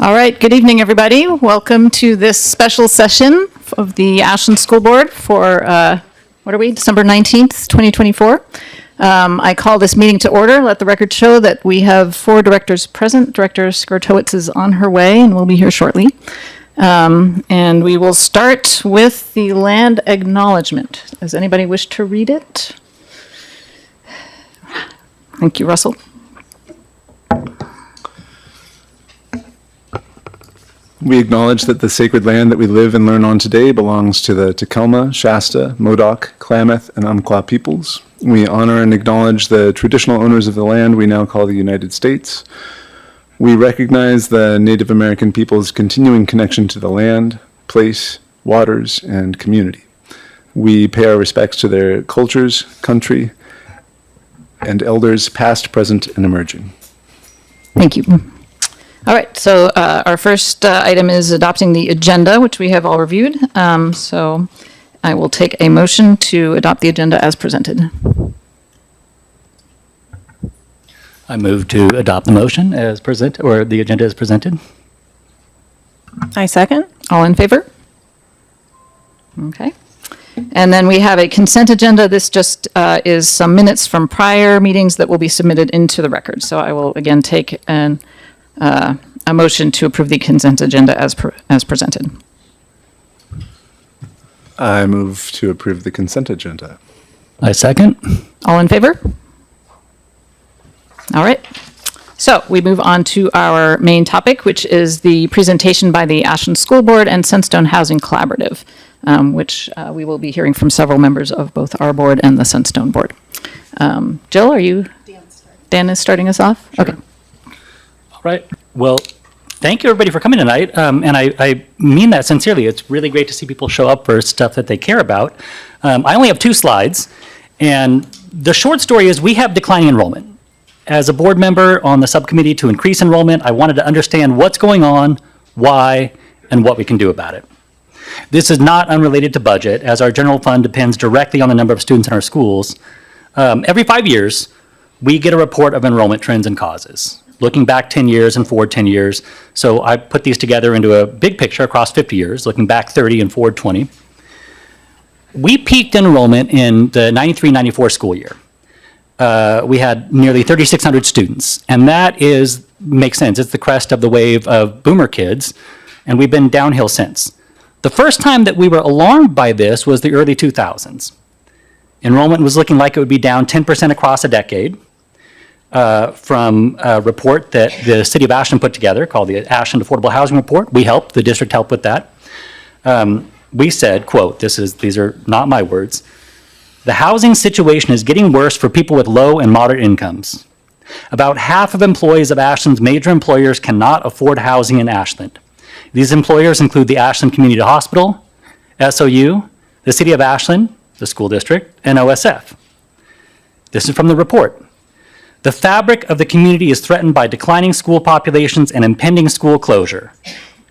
All right, good evening, everybody. Welcome to this special session of the Ashland School Board for, what are we, December 19th, 2024. I call this meeting to order. Let the record show that we have 4 directors present. Director Skartowicz is on her way and will be here shortly. And we will start with the land acknowledgement. Does anybody wish to read it? Thank you, Russell. We acknowledge that the sacred land that we live and learn on today belongs to the Takelma, Shasta, Modoc, Klamath, and Umpqua peoples. We honor and acknowledge the traditional owners of the land we now call the United States. We recognize the Native American people's continuing connection to the land, place, waters, and community. We pay our respects to their cultures, country, and elders past, present, and emerging. Thank you. All right, so our first item is adopting the agenda, which we have all reviewed. So I will take a motion to adopt the agenda as presented. I move to adopt the motion as presented, or the agenda as presented. I second. All in favor? Okay. And then we have a consent agenda. This just is some minutes from prior meetings that will be submitted into the record. So I will again take a motion to approve the consent agenda as presented. I move to approve the consent agenda. I second. All in favor? All right. So we move on to our main topic, which is the presentation by the Ashland School Board and Sunstone Housing Collaborative, which we will be hearing from several members of both our board and the Sunstone Board. Jill, are you? Dan is starting us off? Sure. Okay. All right. Well, thank you everybody for coming tonight. And I mean that sincerely. It's really great to see people show up for stuff that they care about. I only have 2 slides. And the short story is we have declining enrollment. As a board member on the subcommittee to increase enrollment, I wanted to understand what's going on, why, and what we can do about it. This is not unrelated to budget, as our general fund depends directly on the number of students in our schools. Every 5 years, we get a report of enrollment trends and causes, looking back 10 years and forward 10 years. So I put these together into a big picture across 50 years, looking back 30 and forward 20. We peaked enrollment in the 93-94 school year. We had nearly 3,600 students, and that makes sense. It's the crest of the wave of boomer kids, and we've been downhill since. The first time that we were alarmed by this was the early 2000s. Enrollment was looking like it would be down 10% across a decade. From a report that the city of Ashland put together called the Ashland Affordable Housing Report. We helped, the district helped with that. We said, quote, these are not my words, "The housing situation is getting worse for people with low and moderate incomes. About half of employees of Ashland's major employers cannot afford housing in Ashland. These employers include the Ashland Community Hospital, SOU, the city of Ashland, the school district, and OSF." This is from the report. "The fabric of the community is threatened by declining school populations and impending school closure,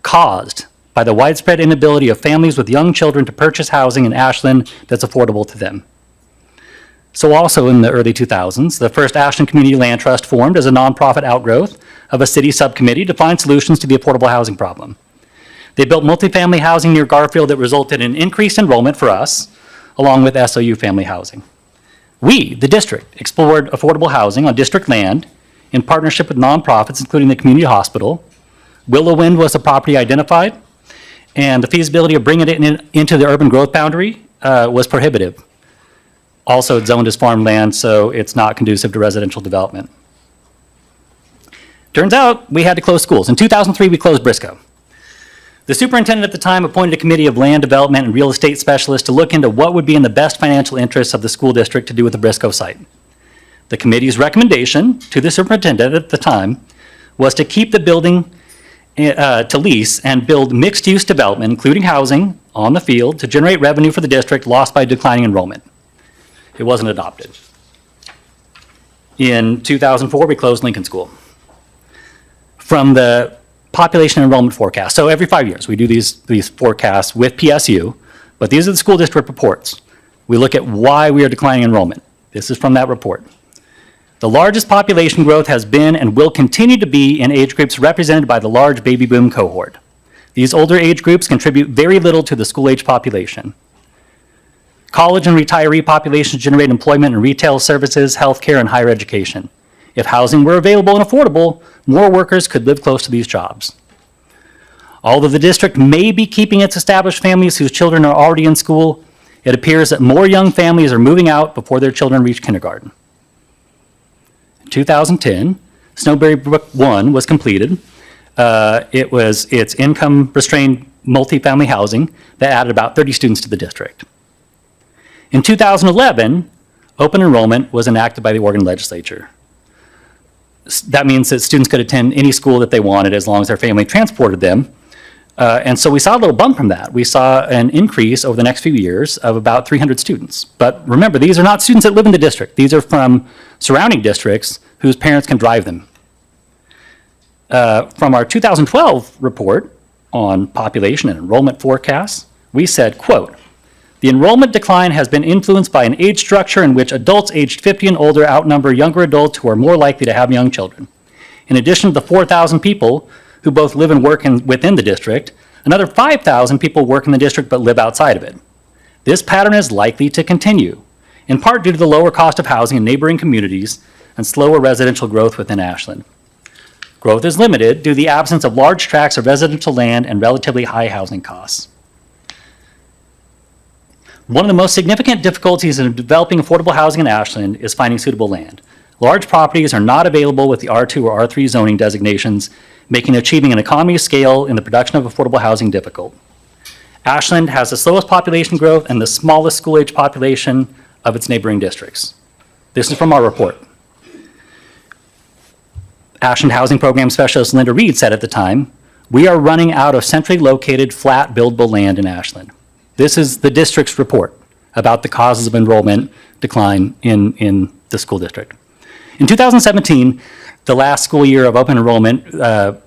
caused by the widespread inability of families with young children to purchase housing in Ashland that's affordable to them." So also in the early 2000s, the first Ashland Community Land Trust formed as a nonprofit outgrowth of a city subcommittee to find solutions to the affordable housing problem. They built multifamily housing near Garfield that resulted in increased enrollment for us, along with SOU family housing. We, the district, explored affordable housing on district land in partnership with nonprofits, including the community hospital. Willow Wind was the property identified, and the feasibility of bringing it into the urban growth boundary was prohibitive. Also, it's zoned as farmland, so it's not conducive to residential development. Turns out we had to close schools. In 2003, we closed Briscoe. The superintendent at the time appointed a committee of land development and real estate specialists to look into what would be in the best financial interests of the school district to do with the Briscoe site. The committee's recommendation to the superintendent at the time was to keep the building to lease and build mixed-use development, including housing on the field, to generate revenue for the district lost by declining enrollment. It wasn't adopted. In 2004, we closed Lincoln School. From the population enrollment forecast. So every 5 years, we do these forecasts with PSU, but these are the school district reports. We look at why we are declining enrollment. This is from that report. The largest population growth has been and will continue to be in age groups represented by the large baby boom cohort. These older age groups contribute very little to the school-age population. College and retiree populations generate employment in retail services, healthcare, and higher education. If housing were available and affordable, more workers could live close to these jobs. Although the district may be keeping its established families whose children are already in school, it appears that more young families are moving out before their children reach kindergarten. In 2010, Snowberry Brook 1 was completed. It's income-restrained multifamily housing that added about 30 students to the district. In 2011, open enrollment was enacted by the Oregon legislature. That means that students could attend any school that they wanted as long as their family transported them. And so we saw a little bump from that. We saw an increase over the next few years of about 300 students. But remember, these are not students that live in the district. These are from surrounding districts whose parents can drive them. From our 2012 report on population and enrollment forecasts, we said, quote, "The enrollment decline has been influenced by an age structure in which adults aged 50 and older outnumber younger adults who are more likely to have young children. In addition to the 4,000 people who both live and work within the district, another 5,000 people work in the district but live outside of it. This pattern is likely to continue, in part due to the lower cost of housing in neighboring communities and slower residential growth within Ashland. Growth is limited due to the absence of large tracts of residential land and relatively high housing costs. One of the most significant difficulties in developing affordable housing in Ashland is finding suitable land. Large properties are not available with the R2 or R3 zoning designations, making achieving an economy of scale in the production of affordable housing difficult. Ashland has the slowest population growth and the smallest school-age population of its neighboring districts. This is from our report. Ashland Housing Program Specialist Linda Reed said at the time, "We are running out of centrally located, flat, buildable land in Ashland." This is the district's report about the causes of enrollment decline in the school district. In 2017, the last school year of open enrollment that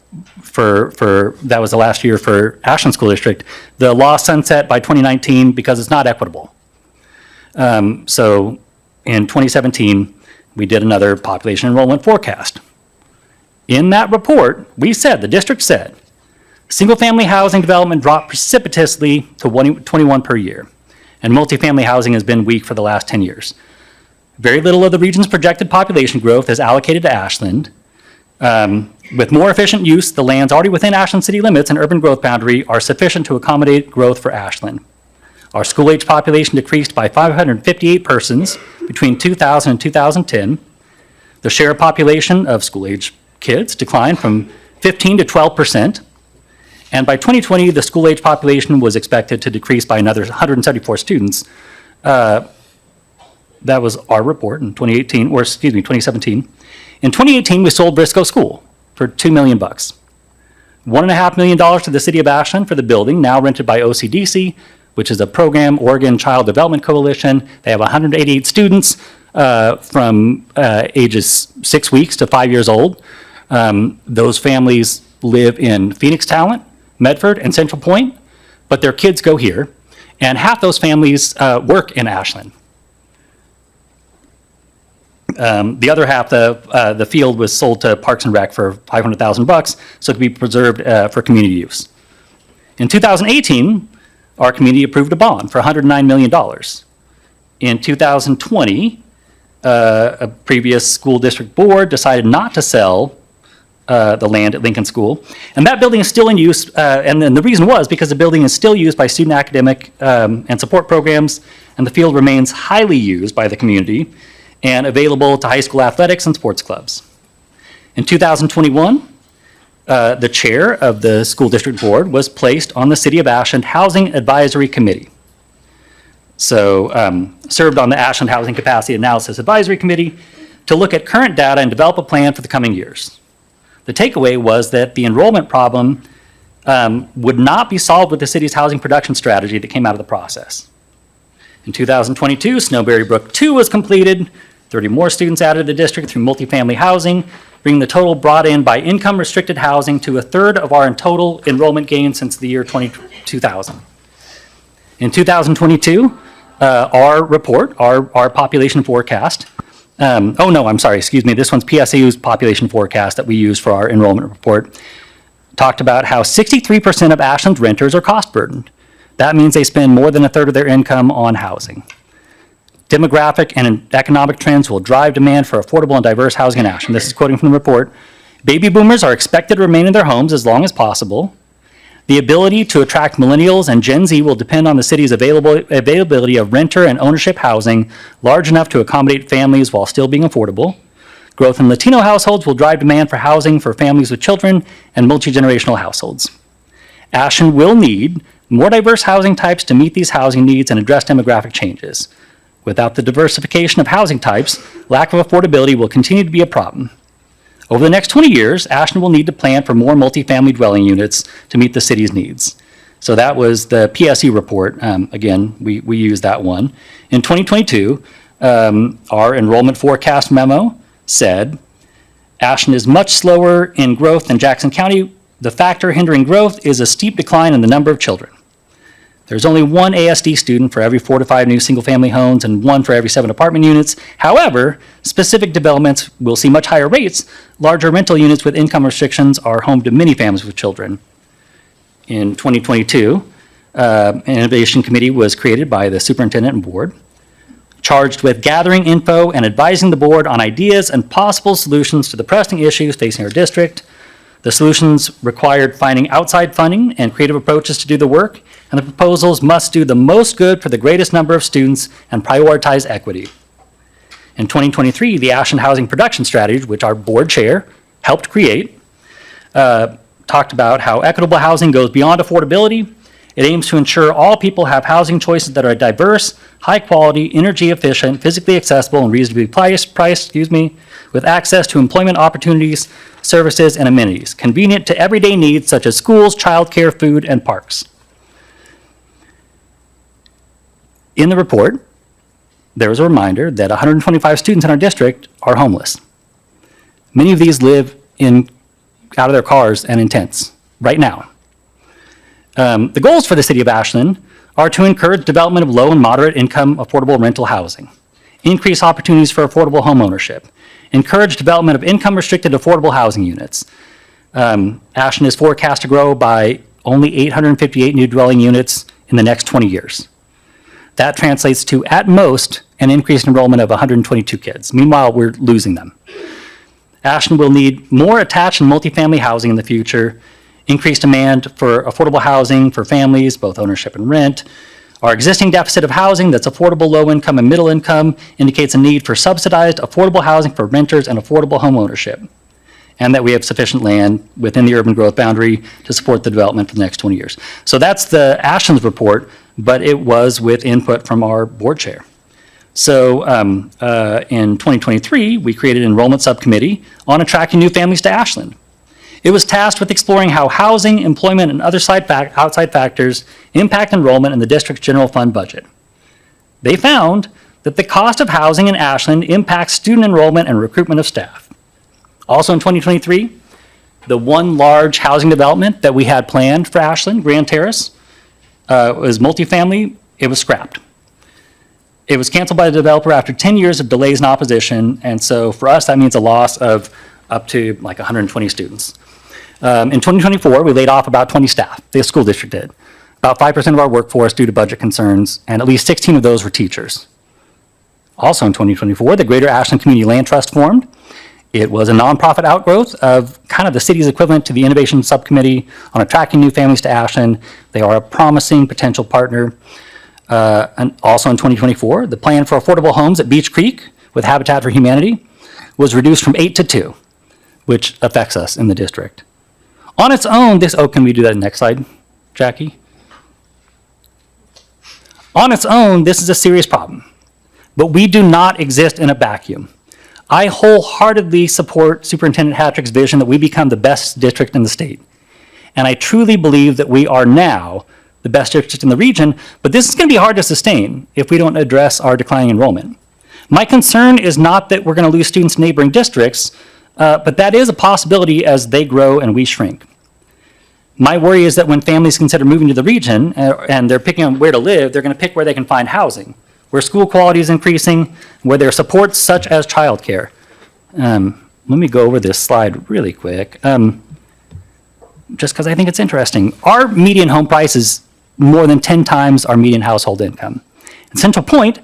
was the last year for Ashland School District, the law sunset by 2019 because it's not equitable. So in 2017, we did another population enrollment forecast. In that report, the district said, single-family housing development dropped precipitously to 21 per year, and multifamily housing has been weak for the last 10 years. Very little of the region's projected population growth is allocated to Ashland. With more efficient use, the lands already within Ashland city limits and urban growth boundary are sufficient to accommodate growth for Ashland. Our school-age population decreased by 558 persons between 2000 and 2010. The share of population of school-age kids declined from 15 to 12%. And by 2020, the school-age population was expected to decrease by another 174 students. That was our report in 2017. In 2018, we sold Briscoe School for $2 million. $1.5 million to the city of Ashland for the building, now rented by OCDC, which is a program, Oregon Child Development Coalition. They have 188 students from ages 6 weeks to 5 years old. Those families live in Phoenix Talent, Medford, and Central Point, but their kids go here, and half those families work in Ashland. The other half, the field was sold to Parks and Rec for $500,000, so it could be preserved for community use. In 2018, our community approved a bond for $109 million. In 2020, a previous school district board decided not to sell the land at Lincoln School, and that building is still in use, and then the reason was because the building is still used by student academic and support programs, and the field remains highly used by the community and available to high school athletics and sports clubs. In 2021, the chair of the school district board was placed on the City of Ashland Housing Advisory Committee. So served on the Ashland Housing Capacity Analysis Advisory Committee to look at current data and develop a plan for the coming years. The takeaway was that the enrollment problem would not be solved with the city's housing production strategy that came out of the process. In 2022, Snowberry Brook 2 was completed, 30 more students added to the district through multifamily housing, bringing the total brought in by income-restricted housing to a third of our total enrollment gain since the year 2000. In 2022, our report, our population forecast, Oh, no, I'm sorry, excuse me. This one's PSAU's population forecast that we use for our enrollment report. Talked about how 63% of Ashland's renters are cost burdened. That means they spend more than a third of their income on housing. Demographic and economic trends will drive demand for affordable and diverse housing in Ashland. This is quoting from the report. Baby boomers are expected to remain in their homes as long as possible. The ability to attract millennials and Gen Z will depend on the city's availability of renter and ownership housing large enough to accommodate families while still being affordable. Growth in Latino households will drive demand for housing for families with children and multi-generational households. Ashland will need more diverse housing types to meet these housing needs and address demographic changes. Without the diversification of housing types, lack of affordability will continue to be a problem. Over the next 20 years, Ashland will need to plan for more multifamily dwelling units to meet the city's needs. So that was the PSE report. Again, we used that one. In 2022, our enrollment forecast memo said, Ashland is much slower in growth than Jackson County. The factor hindering growth is a steep decline in the number of children. There's only one ASD student for every 4 to 5 new single-family homes and 1 for every 7 apartment units. However, specific developments will see much higher rates. Larger rental units with income restrictions are home to many families with children. In 2022, an innovation committee was created by the superintendent and board, charged with gathering info and advising the board on ideas and possible solutions to the pressing issues facing our district. The solutions required finding outside funding and creative approaches to do the work, and the proposals must do the most good for the greatest number of students and prioritize equity. In 2023, the Ashland Housing Production Strategy, which our board chair helped create, talked about how equitable housing goes beyond affordability. It aims to ensure all people have housing choices that are diverse, high quality, energy efficient, physically accessible, and reasonably priced, with access to employment opportunities, services, and amenities, convenient to everyday needs such as schools, childcare, food, and parks. In the report, there is a reminder that 125 students in our district are homeless. Many of these live out of their cars and in tents right now. The goals for the city of Ashland are to encourage development of low and moderate income affordable rental housing, increase opportunities for affordable home ownership, encourage development of income restricted affordable housing units. Ashland is forecast to grow by only 858 new dwelling units in the next 20 years. That translates to, at most, an increased enrollment of 122 kids. Meanwhile, we're losing them. Ashland will need more attached and multifamily housing in the future, increased demand for affordable housing for families, both ownership and rent. Our existing deficit of housing that's affordable, low income, and middle income indicates a need for subsidized, affordable housing for renters and affordable home ownership, and that we have sufficient land within the urban growth boundary to support the development for the next 20 years. So that's the Ashland's report, but it was with input from our board chair. So in 2023, we created an enrollment subcommittee on attracting new families to Ashland. It was tasked with exploring how housing, employment, and other outside factors impact enrollment in the district's general fund budget. They found that the cost of housing in Ashland impacts student enrollment and recruitment of staff. Also in 2023, the one large housing development that we had planned for Ashland, Grand Terrace, was multifamily. It was scrapped. It was canceled by the developer after 10 years of delays and opposition, and so for us, that means a loss of up to like 120 students. In 2024, we laid off about 20 staff, the school district did. About 5% of our workforce due to budget concerns, and at least 16 of those were teachers. Also in 2024, the Greater Ashland Community Land Trust formed. It was a nonprofit outgrowth of kind of the city's equivalent to the Innovation Subcommittee on attracting new families to Ashland. They are a promising potential partner. And also in 2024, the plan for affordable homes at Beach Creek with Habitat for Humanity was reduced from 8 to 2, which affects us in the district. On its own, can we do that next slide, Jackie? On its own, this is a serious problem, but we do not exist in a vacuum. I wholeheartedly support Superintendent Hattrick's vision that we become the best district in the state. And I truly believe that we are now the best district in the region, but this is going to be hard to sustain if we don't address our declining enrollment. My concern is not that we're going to lose students in neighboring districts, but that is a possibility as they grow and we shrink. My worry is that when families consider moving to the region and they're picking on where to live, they're going to pick where they can find housing. where school quality is increasing, where there are supports such as childcare. Let me go over this slide really quick, just because I think it's interesting. Our median home price is more than 10 times our median household income. In Central Point,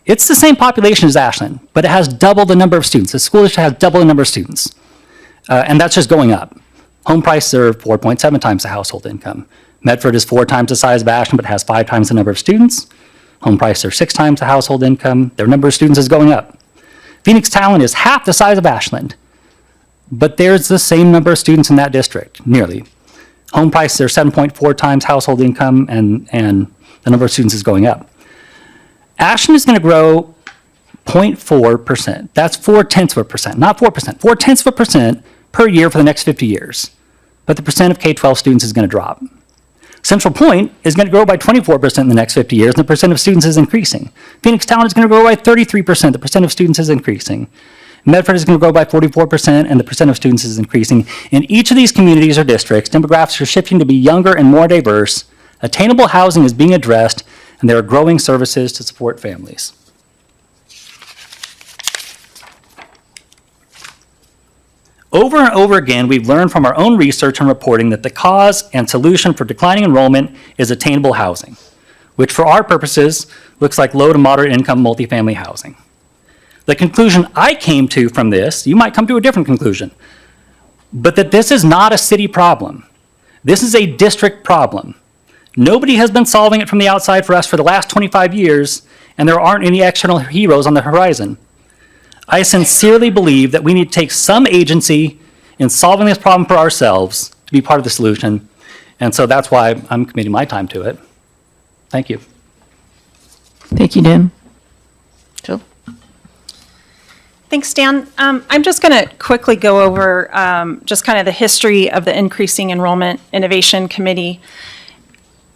it's the same population as Ashland, but it has double the number of students. The school district has double the number of students, and that's just going up. Home prices are 4.7 times the household income. Medford is 4 times the size of Ashland, but has 5 times the number of students. Home prices are 6 times the household income. Their number of students is going up. Phoenix Talent is half the size of Ashland, but there's the same number of students in that district, nearly. Home prices are 7.4 times household income, and the number of students is going up. Ashland is going to grow 0.4%. That's 0.4%, not 4%, 0.4% per year for the next 50 years. But the percent of K-12 students is going to drop. Central Point is going to grow by 24% in the next 50 years, and the percent of students is increasing. Phoenix Talent is going to grow by 33%, the percent of students is increasing. Medford is going to grow by 44%, and the percent of students is increasing. In each of these communities or districts, demographics are shifting to be younger and more diverse. Attainable housing is being addressed, and there are growing services to support families. Over and over again, we've learned from our own research and reporting that the cause and solution for declining enrollment is attainable housing, which for our purposes looks like low to moderate income multifamily housing. The conclusion I came to from this, you might come to a different conclusion, but that this is not a city problem. This is a district problem. Nobody has been solving it from the outside for us for the last 25 years, and there aren't any external heroes on the horizon. I sincerely believe that we need to take some agency in solving this problem for ourselves to be part of the solution, and so that's why I'm committing my time to it. Thank you. Thank you, Dan. Jill? Thanks, Dan. I'm just going to quickly go over just kind of the history of the Increasing Enrollment Innovation Committee.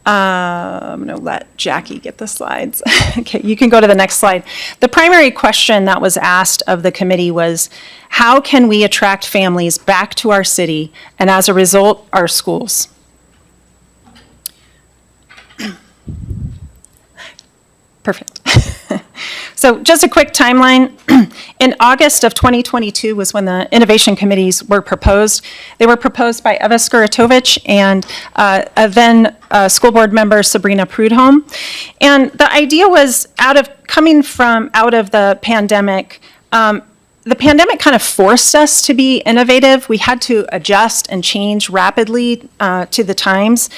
I'm going to let Jackie get the slides. Okay, you can go to the next slide. The primary question that was asked of the committee was, how can we attract families back to our city and as a result, our schools? Perfect. So just a quick timeline. In August of 2022 was when the innovation committees were proposed. They were proposed by Eva Skuratovich and then school board member Sabrina Prudhomme. And the idea was coming out of the pandemic. The pandemic kind of forced us to be innovative. We had to adjust and change rapidly to the times.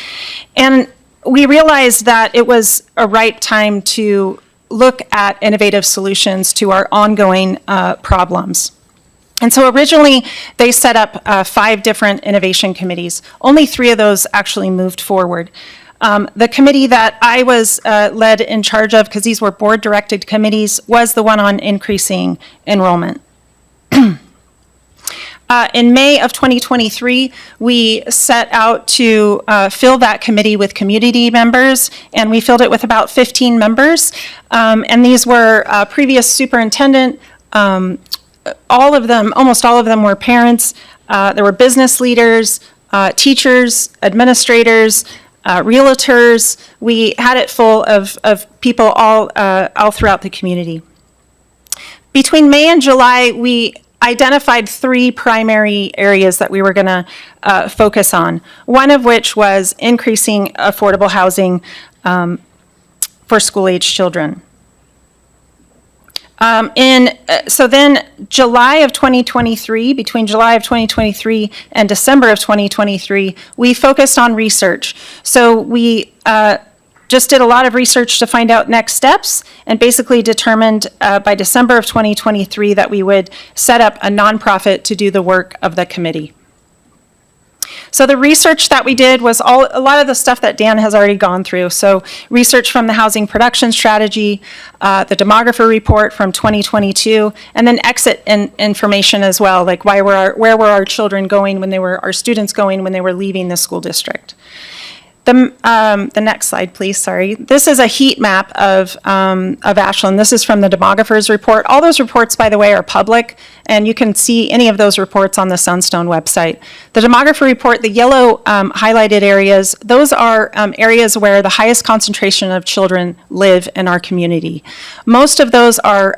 And we realized that it was a right time to look at innovative solutions to our ongoing problems. And so originally, they set up 5 different innovation committees. Only 3 of those actually moved forward. The committee that I was led in charge of, because these were board-directed committees, was the one on increasing enrollment. In May of 2023, we set out to fill that committee with community members, and we filled it with about 15 members. And these were previous superintendent, almost all of them were parents. There were business leaders, teachers, administrators, realtors. We had it full of people all throughout the community. Between May and July, we identified 3 primary areas that we were going to focus on, one of which was increasing affordable housing for school-age children. So then July of 2023, between July of 2023 and December of 2023, we focused on research. So we just did a lot of research to find out next steps and basically determined by December of 2023 that we would set up a nonprofit to do the work of the committee. So the research that we did was a lot of the stuff that Dan has already gone through. So research from the Housing Production Strategy, the Demographer Report from 2022, and then exit information as well, like where were our children going our students going when they were leaving the school district. The next slide, please, sorry. This is a heat map of Ashland. This is from the Demographer's Report. All those reports, by the way, are public, And you can see any of those reports on the Sunstone website. The demography report, the yellow highlighted areas, those are areas where the highest concentration of children live in our community. Most of those are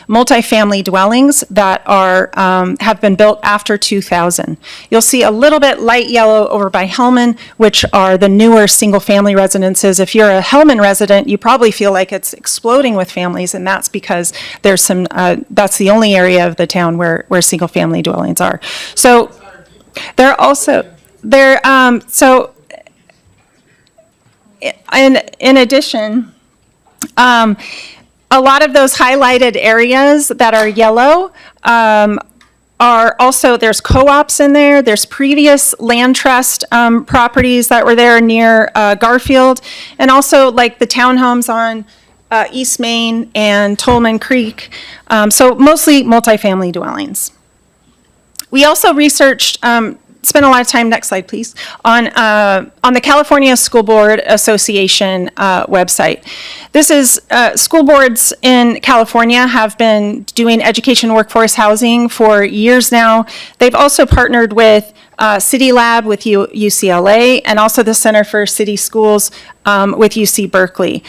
multifamily dwellings that are have been built after 2000. You'll see a little bit light yellow over by Hellman, which are the newer single-family residences. If you're a Hellman resident, you probably feel like it's exploding with families, and that's because there's some, that's the only area of the town where single-family dwellings are. So they're also, so in addition, a lot of those highlighted areas that are yellow are also, there's co-ops in there, there's previous land trust properties that were there near Garfield, and also like the townhomes on East Main and Tolman Creek, so mostly multifamily dwellings. We also researched, spent a lot of time, next slide please, on the California School Board Association website. This is, school boards in California have been doing education workforce housing for years now. They've also partnered with City Lab with UCLA and also the Center for City Schools with UC Berkeley.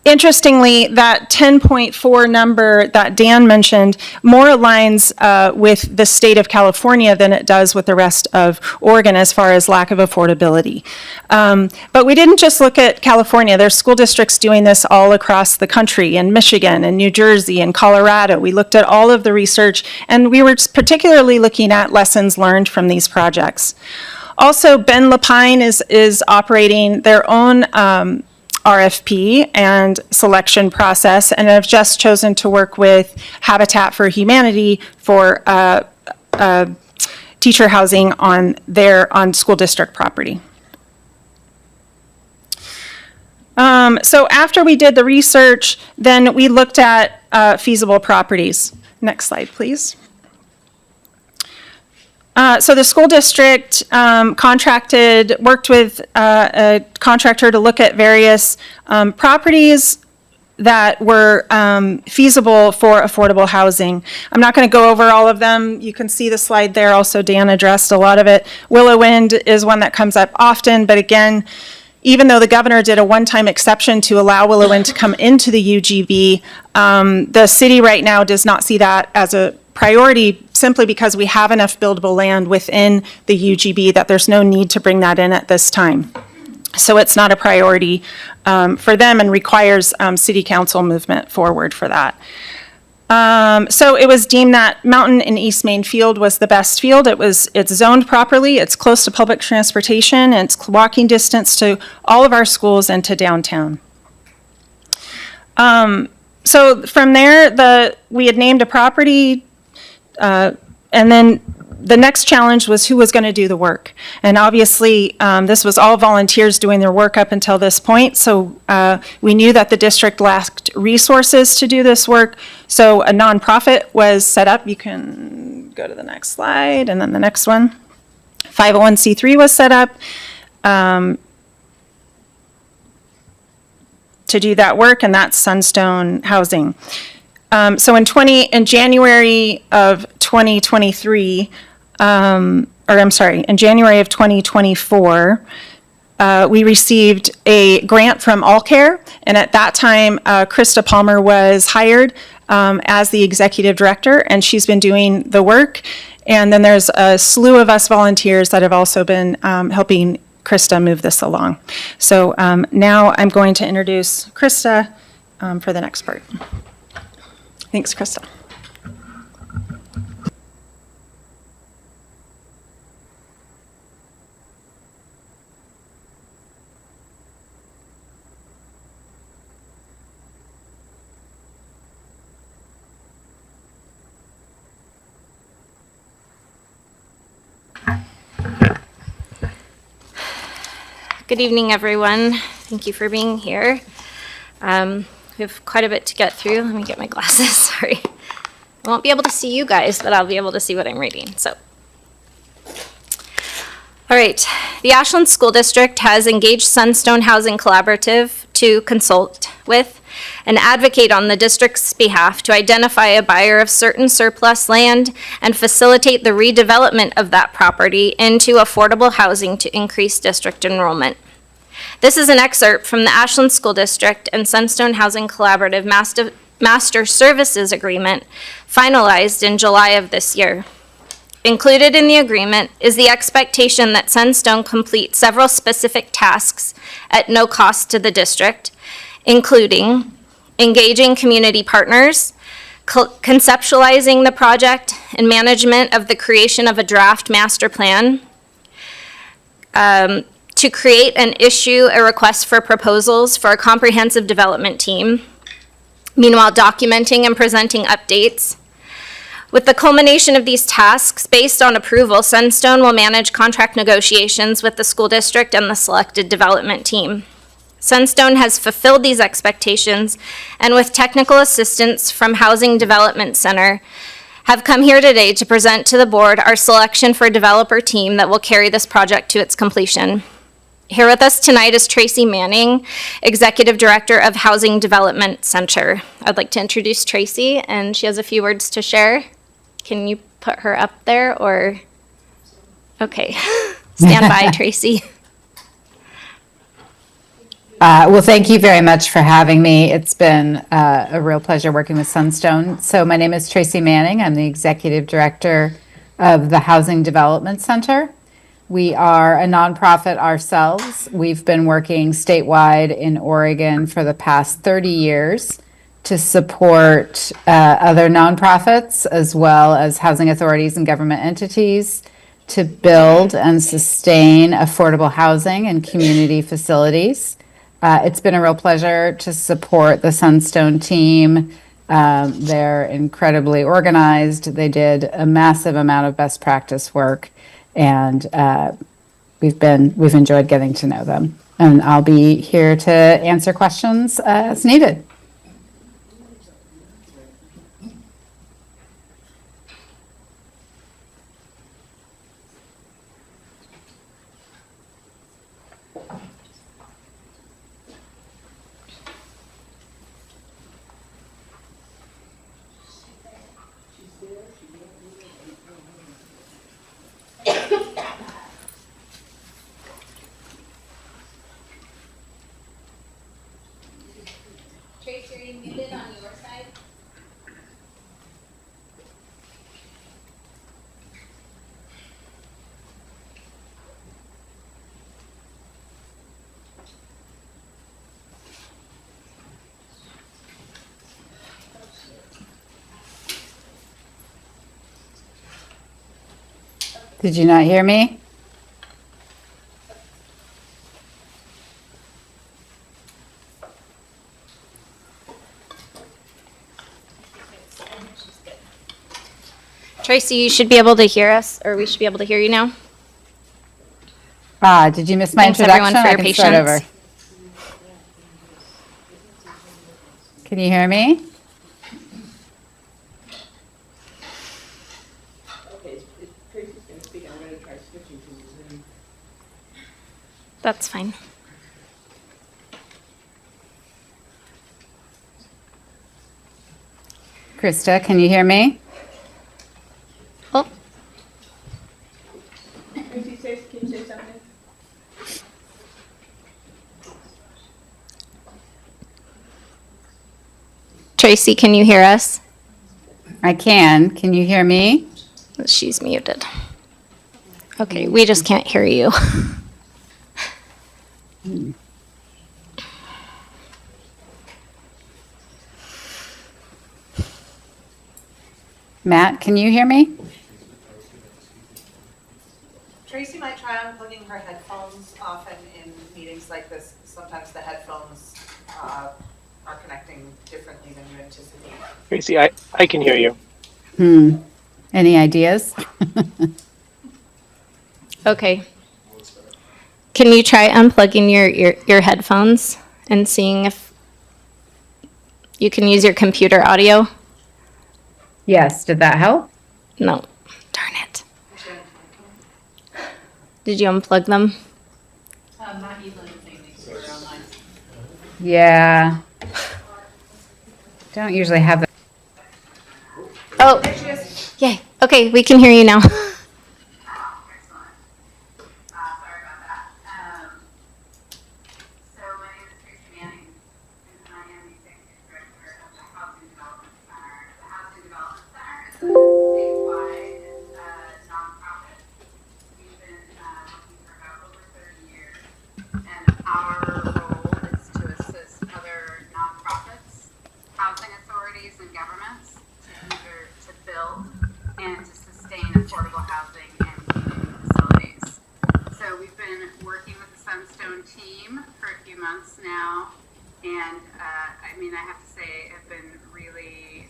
Interestingly, that 10.4 number that Dan mentioned more aligns with the state of California than it does with the rest of Oregon as far as lack of affordability. But we didn't just look at California. There's school districts doing this all across the country, in Michigan and New Jersey and Colorado. We looked at all of the research, and we were particularly looking at lessons learned from these projects. Also, Ben Lapine is operating their own RFP and selection process, and have just chosen to work with Habitat for Humanity for teacher housing on school district property. So after we did the research, then we looked at feasible properties. Next slide, please. So the school district worked with a contractor to look at various properties that were feasible for affordable housing. I'm not going to go over all of them. You can see the slide there. Also, Dan addressed a lot of it. Willow Wind is one that comes up often, but again, even though the governor did a one-time exception to allow Willow Wind to come into the UGB, the city right now does not see that as a priority, simply because we have enough buildable land within the UGB that there's no need to bring that in at this time. So it's not a priority for them and requires city council movement forward for that. So it was deemed that Mountain and East Main Field was the best field. It's zoned properly, it's close to public transportation, and it's walking distance to all of our schools and to downtown. So from there, we had named a property, and then the next challenge was who was going to do the work. And obviously, this was all volunteers doing their work up until this point, so we knew that the district lacked resources to do this work, so a nonprofit was set up. You can go to the next slide, and then the next one. 501c3 was set up to do that work, and that's Sunstone Housing. So in January of 2023, in January of 2024, we received a grant from AllCare, and at that time, Krista Palmer was hired as the executive director, and she's been doing the work. And then there's a slew of us volunteers that have also been helping Krista move this along. So now I'm going to introduce Krista for the next part. Thanks, Krista. Good evening, everyone. Thank you for being here. We have quite a bit to get through. Let me get my glasses, sorry. I won't be able to see you guys, but I'll be able to see what I'm reading, so. All right, the Ashland School District has engaged Sunstone Housing Collaborative to consult with and advocate on the district's behalf to identify a buyer of certain surplus land and facilitate the redevelopment of that property into affordable housing to increase district enrollment. This is an excerpt from the Ashland School District and Sunstone Housing Collaborative Master Services Agreement finalized in July of this year. Included in the agreement is the expectation that Sunstone complete several specific tasks at no cost to the district, including engaging community partners, conceptualizing the project and management of the creation of a draft master plan, to create and issue a request for proposals for a comprehensive development team, meanwhile documenting and presenting updates. With the culmination of these tasks, based on approval, Sunstone will manage contract negotiations with the school district and the selected development team. Sunstone has fulfilled these expectations, and with technical assistance from Housing Development Center, have come here today to present to the board our selection for a developer team that will carry this project to its completion. Here with us tonight is Tracy Manning, Executive Director of Housing Development Center. I'd like to introduce Tracy, and she has a few words to share. Can you put her up there, or? Okay, stand by, Tracy. Well, thank you very much for having me. It's been a real pleasure working with Sunstone. So my name is Tracy Manning. I'm the Executive Director of the Housing Development Center. We are a nonprofit ourselves. We've been working statewide in Oregon for the past 30 years to support other nonprofits as well as housing authorities and government entities to build and sustain affordable housing and community facilities. It's been a real pleasure to support the Sunstone team. They're incredibly organized. They did a massive amount of best practice work, and we've enjoyed getting to know them. And I'll be here to answer questions as needed. Tracy, are you muted on your side? Did you not hear me? Tracy, you should be able to hear us, or we should be able to hear you now. Did you miss my Thanks, introduction? everyone, for I your can start over. patience. Can you hear me? That's fine. Krista, can you hear me? Oh, Can you say something? Tracy, can you hear us? I can. Can you hear me? She's muted. Okay, we just can't hear you. Matt, can you hear me? Tracy might try unplugging her headphones. Often in meetings like this, sometimes the headphones are connecting differently than you anticipate. Tracy, I can hear you. Any ideas? Okay. Can you try unplugging your headphones and seeing if you can use your computer audio? Yes. Did that help? No. Darn it. Did you unplug them? Yeah. Don't usually have the. Oh, yay. Okay, we can hear you now. Sorry about that. So my name is Tracy Manning, and I am the Executive Director of the Housing Development Center. The Housing Development Center is a statewide nonprofit. We've been working for about over 30 years, and our role is to assist other nonprofits, housing authorities, and governments to build and to sustain affordable housing and community facilities. So we've been working with the Sunstone team for a few months now, and I have to say I've been really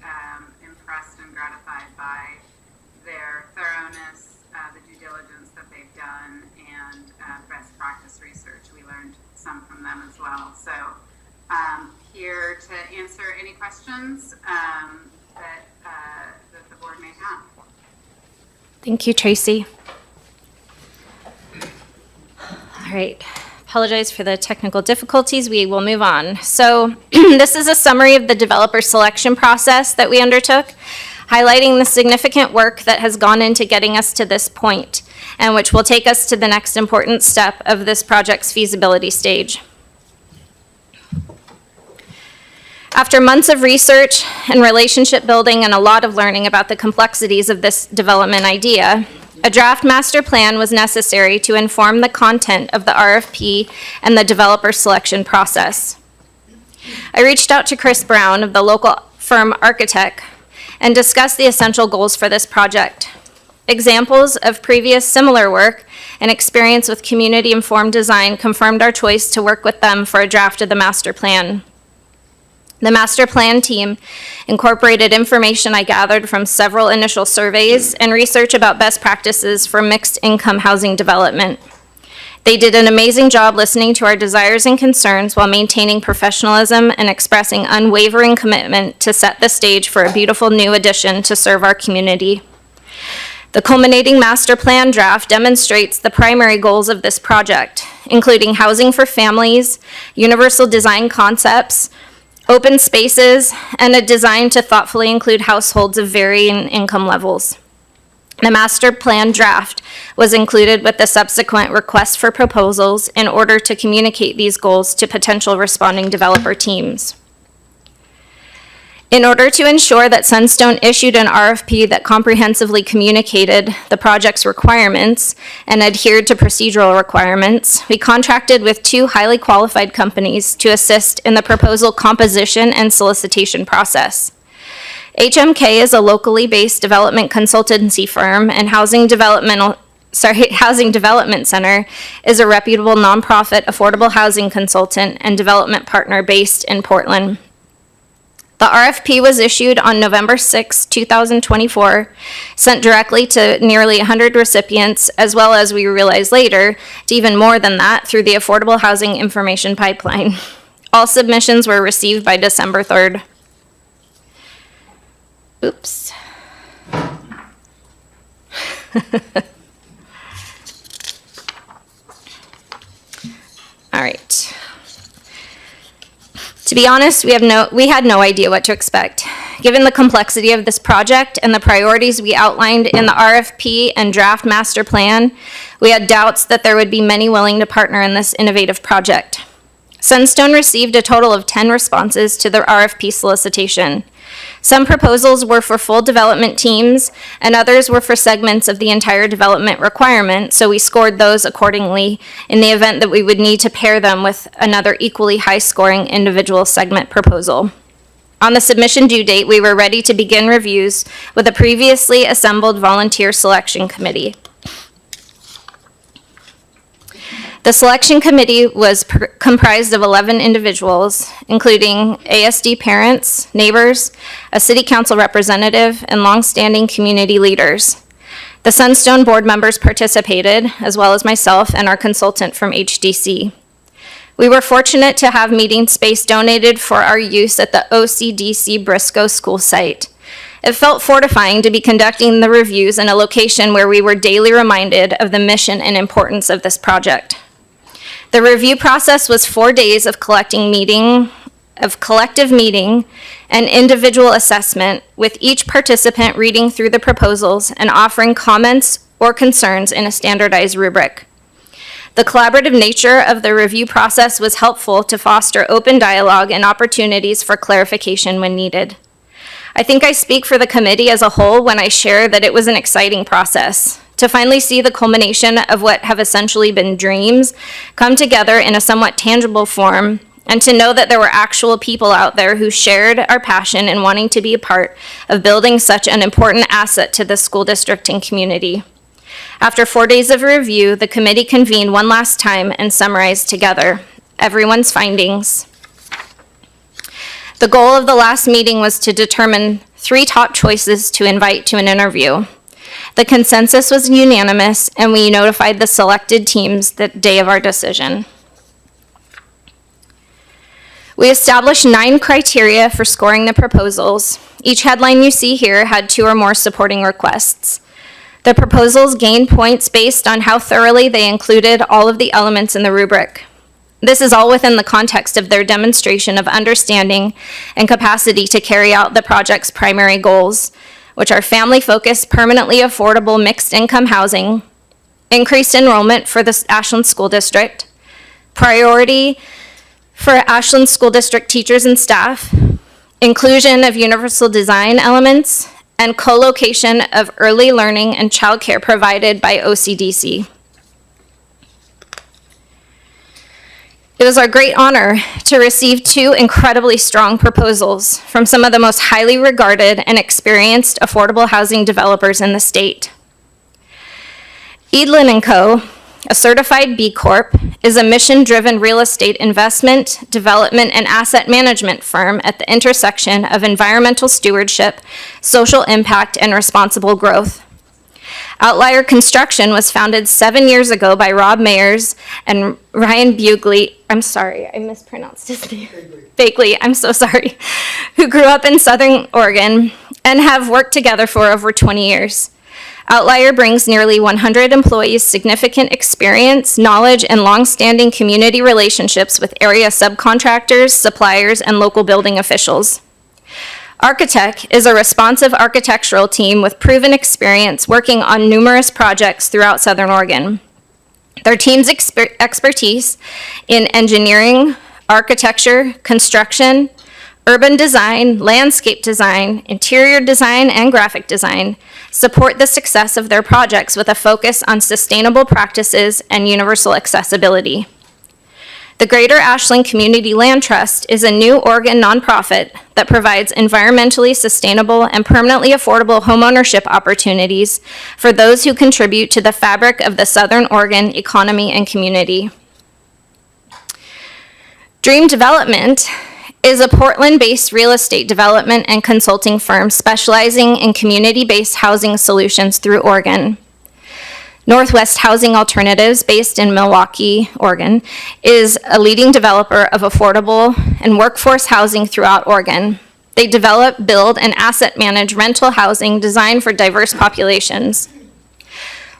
impressed and gratified by their thoroughness, the due diligence that they've done, and best practice research. We learned some from them as well. So here to answer any questions that the board may have. Thank you, Tracy. All right. Apologize for the technical difficulties. We will move on. So this is a summary of the developer selection process that we undertook, highlighting the significant work that has gone into getting us to this point, and which will take us to the next important step of this project's feasibility stage. After months of research and relationship building and a lot of learning about the complexities of this development idea, a draft master plan was necessary to inform the content of the RFP and the developer selection process. I reached out to Chris Brown of the local firm Architect and discussed the essential goals for this project. Examples of previous similar work and experience with community-informed design confirmed our choice to work with them for a draft of the master plan. The master plan team incorporated information I gathered from several initial surveys and research about best practices for mixed income housing development. They did an amazing job listening to our desires and concerns while maintaining professionalism and expressing unwavering commitment to set the stage for a beautiful new addition to serve our community. The culminating master plan draft demonstrates the primary goals of this project, including housing for families, universal design concepts, open spaces, and a design to thoughtfully include households of varying income levels. The master plan draft was included with the subsequent request for proposals in order to communicate these goals to potential responding developer teams. In order to ensure that Sunstone issued an RFP that comprehensively communicated the project's requirements and adhered to procedural requirements, we contracted with 2 highly qualified companies to assist in the proposal composition and solicitation process. HMK is a locally based development consultancy firm, and Housing Development Center is a reputable nonprofit affordable housing consultant and development partner based in Portland. The RFP was issued on November 6, 2024, sent directly to nearly 100 recipients, as well as we realized later, to even more than that through the Affordable Housing Information Pipeline. All submissions were received by December 3rd. Oops. All right. To be honest, we had no idea what to expect. Given the complexity of this project and the priorities we outlined in the RFP and draft master plan, we had doubts that there would be many willing to partner in this innovative project. Sunstone received a total of 10 responses to the RFP solicitation. Some proposals were for full development teams, and others were for segments of the entire development requirement, so we scored those accordingly in the event that we would need to pair them with another equally high-scoring individual segment proposal. On the submission due date, we were ready to begin reviews with a previously assembled volunteer selection committee. The selection committee was comprised of 11 individuals, including ASD parents, neighbors, a city council representative, and longstanding community leaders. The Sunstone board members participated, as well as myself and our consultant from HDC. We were fortunate to have meeting space donated for our use at the OCDC Briscoe school site. It felt fortifying to be conducting the reviews in a location where we were daily reminded of the mission and importance of this project. The review process was 4 days of collecting meeting of collective meeting and individual assessment, with each participant reading through the proposals and offering comments or concerns in a standardized rubric. The collaborative nature of the review process was helpful to foster open dialogue and opportunities for clarification when needed. I think I speak for the committee as a whole when I share that it was an exciting process to finally see the culmination of what have essentially been dreams come together in a somewhat tangible form, and to know that there were actual people out there who shared our passion in wanting to be a part of building such an important asset to the school district and community. After 4 days of review, the committee convened one last time and summarized together everyone's findings. The goal of the last meeting was to determine 3 top choices to invite to an interview. The consensus was unanimous, and we notified the selected teams the day of our decision. We established 9 criteria for scoring the proposals. Each headline you see here had 2 or more supporting requests. The proposals gained points based on how thoroughly they included all of the elements in the rubric. This is all within the context of their demonstration of understanding and capacity to carry out the project's primary goals, which are family-focused, permanently affordable mixed-income housing, increased enrollment for the Ashland School District, priority for Ashland School District teachers and staff, inclusion of universal design elements, and co-location of early learning and childcare provided by OCDC. It was our great honor to receive 2 incredibly strong proposals from some of the most highly regarded and experienced affordable housing developers in the state. Edlin & Co., a certified B Corp, is a mission-driven real estate investment, development, and asset management firm at the intersection of environmental stewardship, social impact, and responsible growth. Outlier Construction was founded 7 years ago by Rob Mayers and Ryan Bugley. I'm sorry, I mispronounced his name. Bagley, I'm so sorry. Who grew up in Southern Oregon and have worked together for over 20 years. Outlier brings nearly 100 employees significant experience, knowledge, and long-standing community relationships with area subcontractors, suppliers, and local building officials. Architect is a responsive architectural team with proven experience working on numerous projects throughout Southern Oregon. Their team's expertise in engineering, architecture, construction, urban design, landscape design, interior design, and graphic design support the success of their projects with a focus on sustainable practices and universal accessibility. The Greater Ashland Community Land Trust is a new Oregon nonprofit that provides environmentally sustainable and permanently affordable homeownership opportunities for those who contribute to the fabric of the Southern Oregon economy and community. Dream Development is a Portland-based real estate development and consulting firm specializing in community-based housing solutions through Oregon. Northwest Housing Alternatives, based in Milwaukee, Oregon, is a leading developer of affordable and workforce housing throughout Oregon. They develop, build, and asset manage rental housing designed for diverse populations.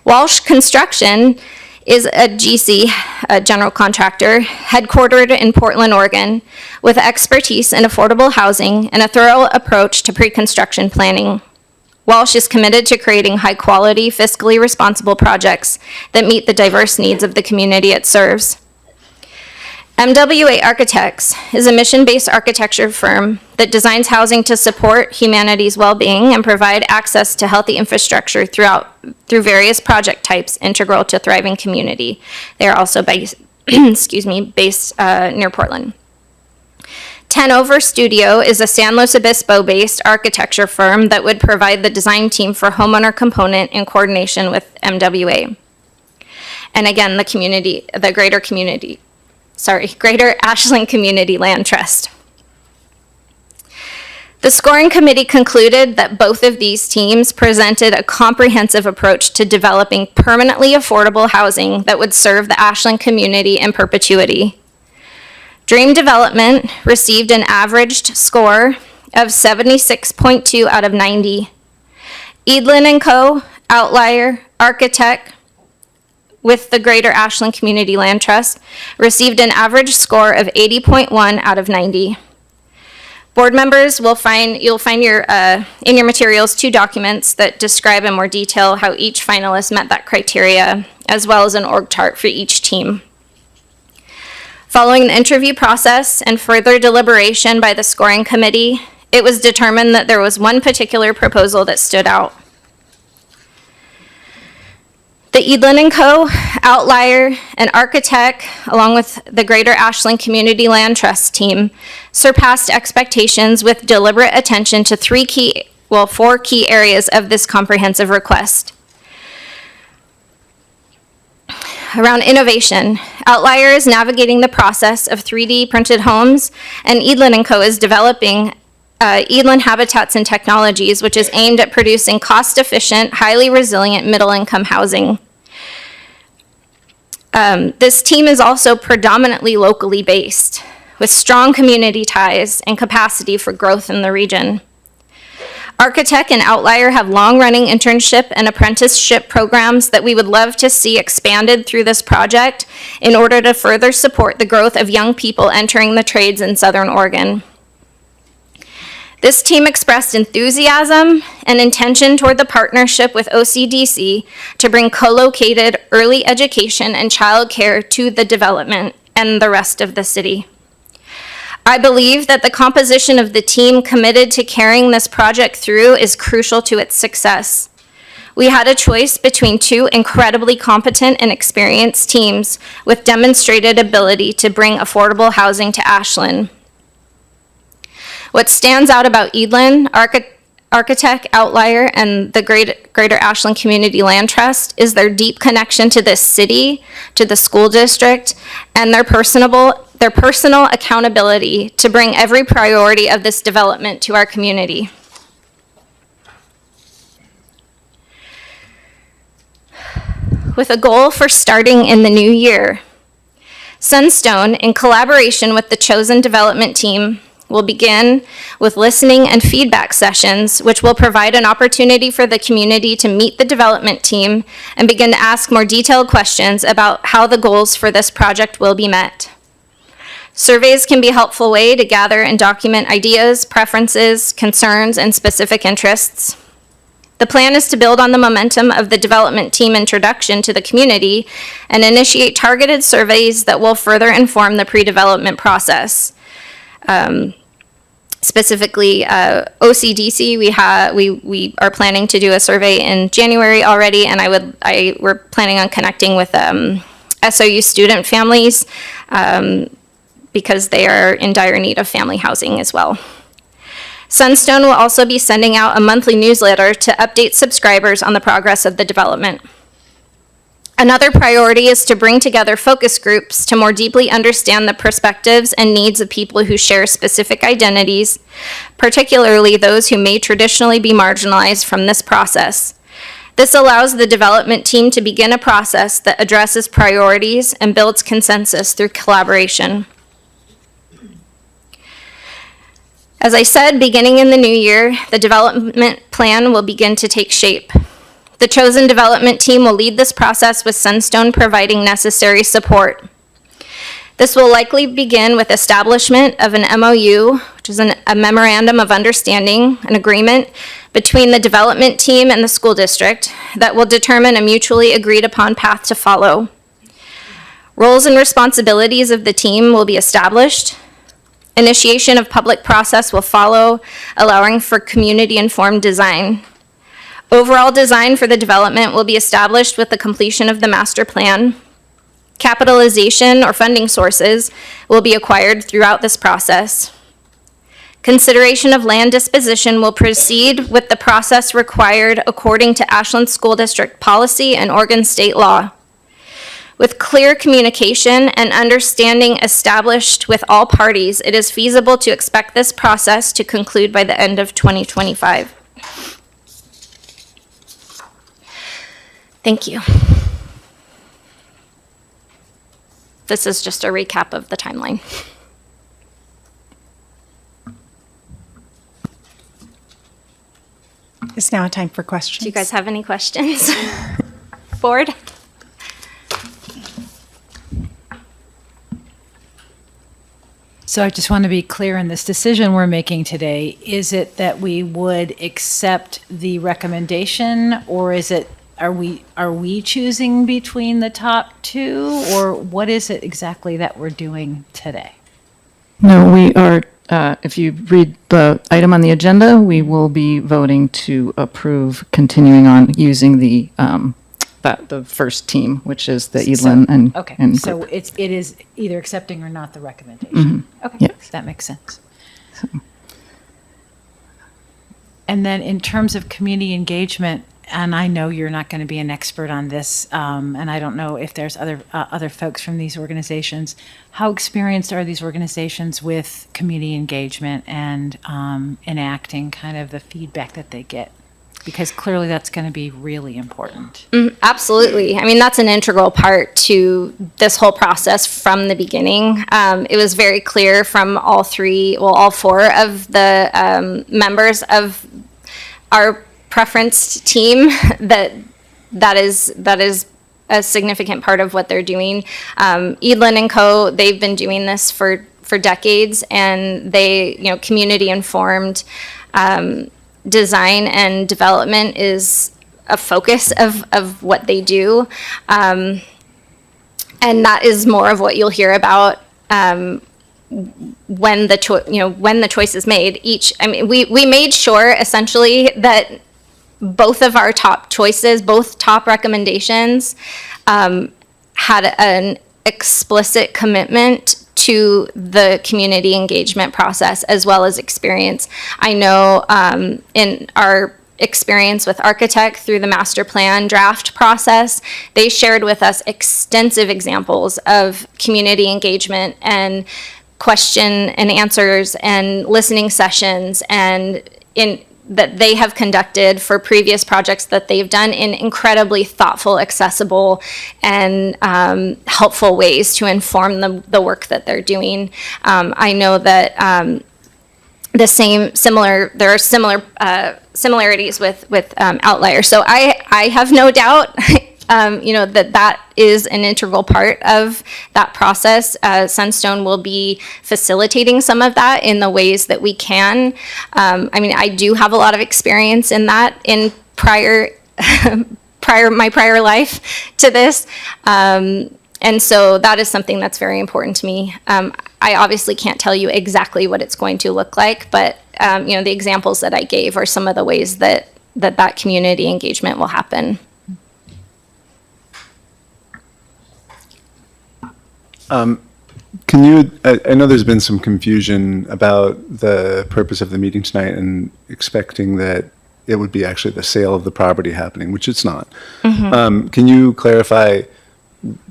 Walsh Construction is a GC, a general contractor, headquartered in Portland, Oregon, with expertise in affordable housing and a thorough approach to pre-construction planning. Walsh is committed to creating high-quality, fiscally responsible projects that meet the diverse needs of the community it serves. MWA Architects is a mission-based architecture firm that designs housing to support humanity's well-being and provide access to healthy infrastructure through various project types integral to thriving community. They are also based, based near Portland. 10 Over Studio is a San Luis Obispo-based architecture firm that would provide the design team for homeowner component in coordination with MWA. And again, Greater Ashland Community Land Trust. The scoring committee concluded that both of these teams presented a comprehensive approach to developing permanently affordable housing that would serve the Ashland community in perpetuity. Dream Development received an averaged score of 76.2 out of 90. Edlin & Co., Outlier, Architect, with the Greater Ashland Community Land Trust, received an average score of 80.1 out of 90. Board members you'll find your, in your materials 2 documents that describe in more detail how each finalist met that criteria, as well as an org chart for each team. Following the interview process and further deliberation by the scoring committee, it was determined that there was one particular proposal that stood out. The Edlin & Co., Outlier, and Architect, along with the Greater Ashland Community Land Trust team, surpassed expectations with deliberate attention to 4 key areas of this comprehensive request. Around innovation, Outlier is navigating the process of 3D printed homes, and Edlin & Co. is developing Edlin Habitats and Technologies, which is aimed at producing cost-efficient, highly resilient middle-income housing. This team is also predominantly locally based, with strong community ties and capacity for growth in the region. Architect and Outlier have long-running internship and apprenticeship programs that we would love to see expanded through this project in order to further support the growth of young people entering the trades in Southern Oregon. This team expressed enthusiasm and intention toward the partnership with OCDC to bring co-located early education and childcare to the development and the rest of the city. I believe that the composition of the team committed to carrying this project through is crucial to its success. We had a choice between 2 incredibly competent and experienced teams with demonstrated ability to bring affordable housing to Ashland. What stands out about Edlin, Architect, Outlier, and the Greater Ashland Community Land Trust is their deep connection to this city, to the school district, and their personal accountability to bring every priority of this development to our community. With a goal for starting in the new year, Sunstone, in collaboration with the chosen development team, will begin with listening and feedback sessions, which will provide an opportunity for the community to meet the development team and begin to ask more detailed questions about how the goals for this project will be met. Surveys can be a helpful way to gather and document ideas, preferences, concerns, and specific interests. The plan is to build on the momentum of the development team introduction to the community and initiate targeted surveys that will further inform the pre-development process. Specifically, OCDC, we are planning to do a survey in January already, and we're planning on connecting with SOU student families because they are in dire need of family housing as well. Sunstone will also be sending out a monthly newsletter to update subscribers on the progress of the development. Another priority is to bring together focus groups to more deeply understand the perspectives and needs of people who share specific identities, particularly those who may traditionally be marginalized from this process. This allows the development team to begin a process that addresses priorities and builds consensus through collaboration. As I said, beginning in the new year, the development plan will begin to take shape. The chosen development team will lead this process with Sunstone providing necessary support. This will likely begin with establishment of an MOU, which is a Memorandum of Understanding, an agreement between the development team and the school district that will determine a mutually agreed upon path to follow. Roles and responsibilities of the team will be established. Initiation of public process will follow, allowing for community-informed design. Overall design for the development will be established with the completion of the master plan. Capitalization or funding sources will be acquired throughout this process. Consideration of land disposition will proceed with the process required according to Ashland School District policy and Oregon state law. With clear communication and understanding established with all parties, it is feasible to expect this process to conclude by the end of 2025. Thank you. This is just a recap of the timeline. It's now time for questions. Do you guys have any questions? Board? So I just want to be clear in this decision we're making today. Is it that we would accept the recommendation, or is it, are we choosing between the top two, or what is it exactly that we're doing today? No, we are, if you read the item on the agenda, we will be voting to approve continuing on using the first team, which is the Edelin and. Okay, and so group. it is either accepting or not the recommendation. Okay, Yeah. that makes sense. And then in terms of community engagement, and I know you're not going to be an expert on this, and I don't know if there's other folks from these organizations. How experienced are these organizations with community engagement and enacting kind of the feedback that they get? Because clearly that's going to be really important. Absolutely. I mean, that's an integral part to this whole process from the beginning. It was very clear from all four of the members of our preferenced team that is a significant part of what they're doing. Edelin and Co., they've been doing this for decades, and they, community informed design and development is a focus of what they do. And that is more of what you'll hear about when the choice is made. We made sure essentially that both of our top choices, both top recommendations, had an explicit commitment to the community engagement process as well as experience. I know in our experience with Architect through the master plan draft process, they shared with us extensive examples of community engagement and question and answers and listening sessions and that they have conducted for previous projects that they've done in incredibly thoughtful, accessible, and helpful ways to inform the work that they're doing. I know that there are similar similarities with Outlier. So I have no doubt that is an integral part of that process. Sunstone will be facilitating some of that in the ways that we can. I do have a lot of experience in that in my prior life to this. And so that is something that's very important to me. I obviously can't tell you exactly what it's going to look like, but the examples that I gave are some of the ways that community engagement will happen. Can you, I know there's been some confusion about the purpose of the meeting tonight and expecting that it would be actually the sale of the property happening, which it's not. Can you clarify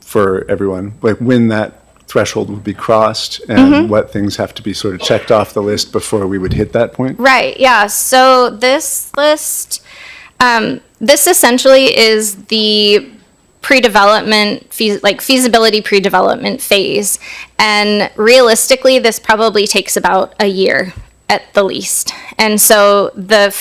for everyone, like when that threshold would be crossed and what things have to be sort of checked off the list before we would hit that point? Right, yeah. So this list, this essentially is the pre-development, feasibility pre-development phase. And realistically, this probably takes about a year at the least. And so there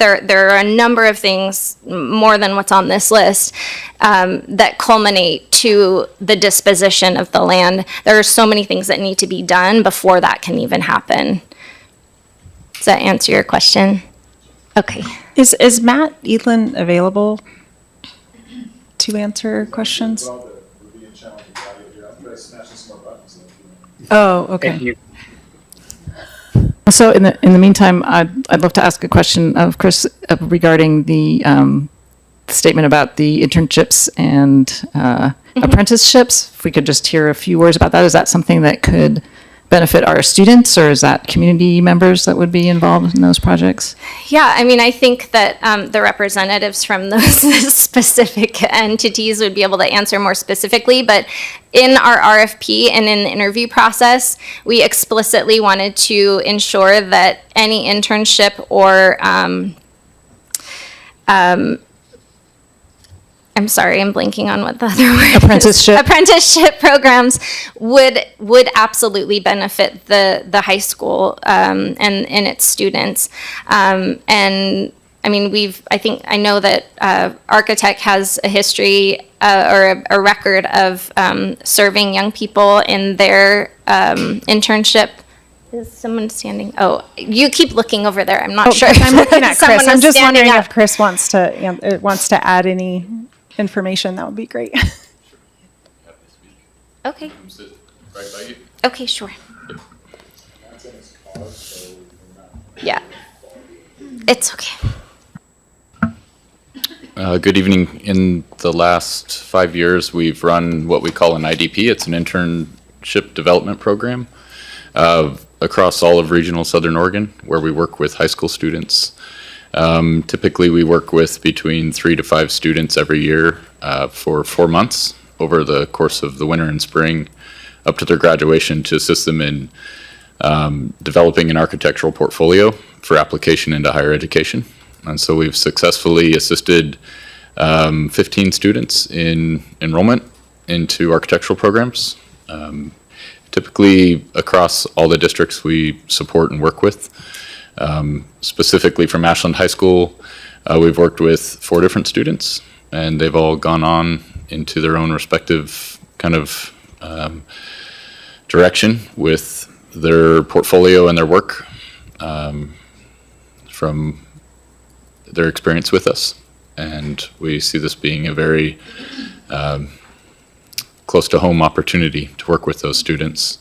are a number of things, more than what's on this list, that culminate to the disposition of the land. There are so many things that need to be done before that can even happen. Does that answer your question? Okay. Is Matt Edelin available to answer questions? Oh, okay. Thank you. So in the meantime, I'd love to ask a question of Chris regarding the statement about the internships and apprenticeships. If we could just hear a few words about that. Is that something that could benefit our students, or is that community members that would be involved in those projects? Yeah, I think that the representatives from those specific entities would be able to answer more specifically, but in our RFP and in the interview process, we explicitly wanted to ensure that any internship or I'm sorry, I'm blanking on what the other word Apprenticeship. is. Apprenticeship programs would absolutely benefit the high school and its students. And I mean, I know that Architect has a history or a record of serving young people in their internship. Is someone standing? Oh, you keep looking over there. I'm not sure. I'm looking at Someone Chris. I'm was just standing wondering up. if Chris wants to add any information. That would be great. Okay. Okay, sure. Yeah. It's okay. Good evening. In the last 5 years, we've run what we call an IDP. It's an internship development program across all of regional Southern Oregon, where we work with high school students. Typically, we work with between 3 to 5 students every year for 4 months over the course of the winter and spring up to their graduation to assist them in developing an architectural portfolio for application into higher education. And so we've successfully assisted 15 students in enrollment into architectural programs. Typically across all the districts we support and work with. Specifically from Ashland High School, we've worked with 4 different students, and they've all gone on into their own respective kind of direction with their portfolio and their work from their experience with us. And we see this being a very close to home opportunity to work with those students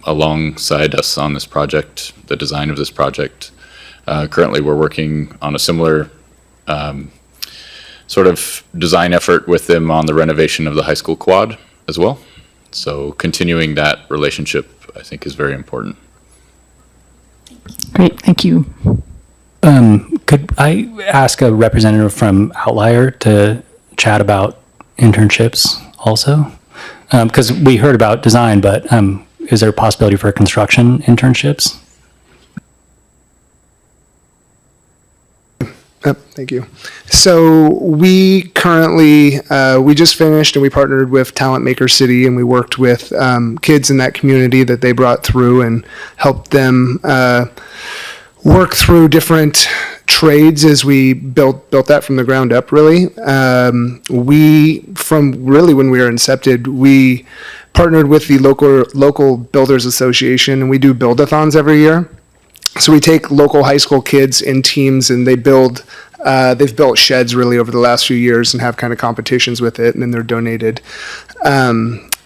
alongside us on this project, the design of this project. Currently, we're working on a similar sort of design effort with them on the renovation of the high school quad as well. So continuing that relationship, I think, is very important. Great, thank you. Could I ask a representative from Outlier to chat about internships also? Because we heard about design, but is there a possibility for construction internships? Thank you. So we currently, we just finished and we partnered with Talent Maker City, and we worked with kids in that community that they brought through and helped them work through different trades as we built that from the ground up, really. From really when we were incepted, we partnered with the local Builders Association, and we do build-a-thons every year. So we take local high school kids in teams, and they've built sheds really over the last few years and have kind of competitions with it, and then they're donated.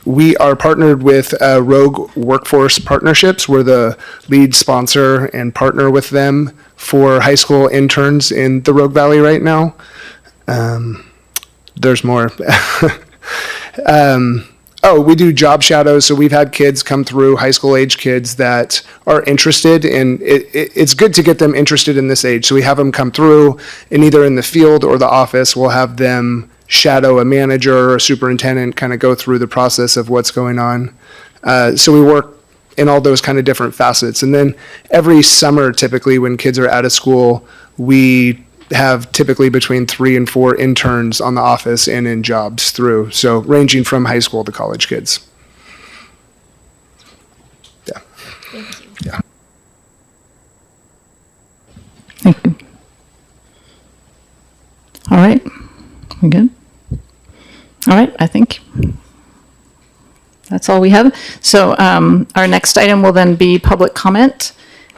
We are partnered with Rogue Workforce Partnerships. We're the lead sponsor and partner with them for high school interns in the Rogue Valley right now. There's more. We do job shadows. So we've had kids come through, high school age kids that are interested, and it's good to get them interested in this age. So we have them come through, and either in the field or the office, we'll have them shadow a manager or a superintendent, kind of go through the process of what's going on. So we work in all those kind of different facets. And then every summer, typically when kids are out of school, we have typically between 3 and 4 interns on the office and in jobs through. So ranging from high school to college kids. Yeah. Thank you. Yeah. Thank you. All right, we good? All right, I think that's all we have. So our next item will then be public comment.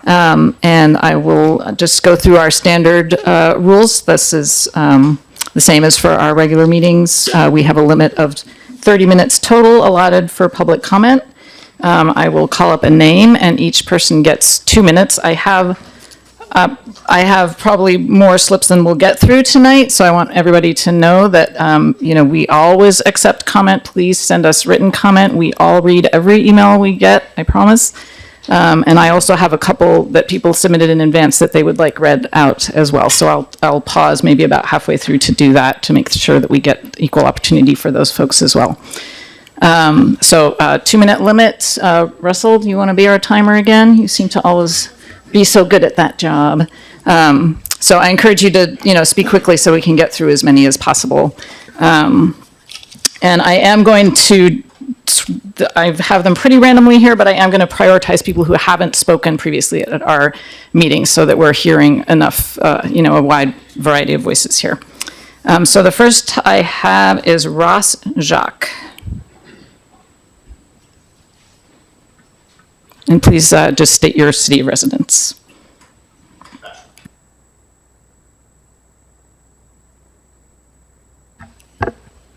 And I will just go through our standard rules. This is the same as for our regular meetings. We have a limit of 30 minutes total allotted for public comment. I will call up a name, and each person gets 2 minutes. I have probably more slips than we'll get through tonight, so I want everybody to know that we always accept comment. Please send us written comment. We all read every email we get, I promise. And I also have a couple that people submitted in advance that they would like read out as well. So I'll pause maybe about halfway through to do that, to make sure that we get equal opportunity for those folks as well. 2-minute limit. Russell, do you want to be our timer again? You seem to always be so good at that job. So I encourage you to, speak quickly so we can get through as many as possible. And I am going to, I have them pretty randomly here, but I am going to prioritize people who haven't spoken previously at our meetings so that we're hearing enough, a wide variety of voices here. So the first I have is Ross Jacques. And please just state your city of residence.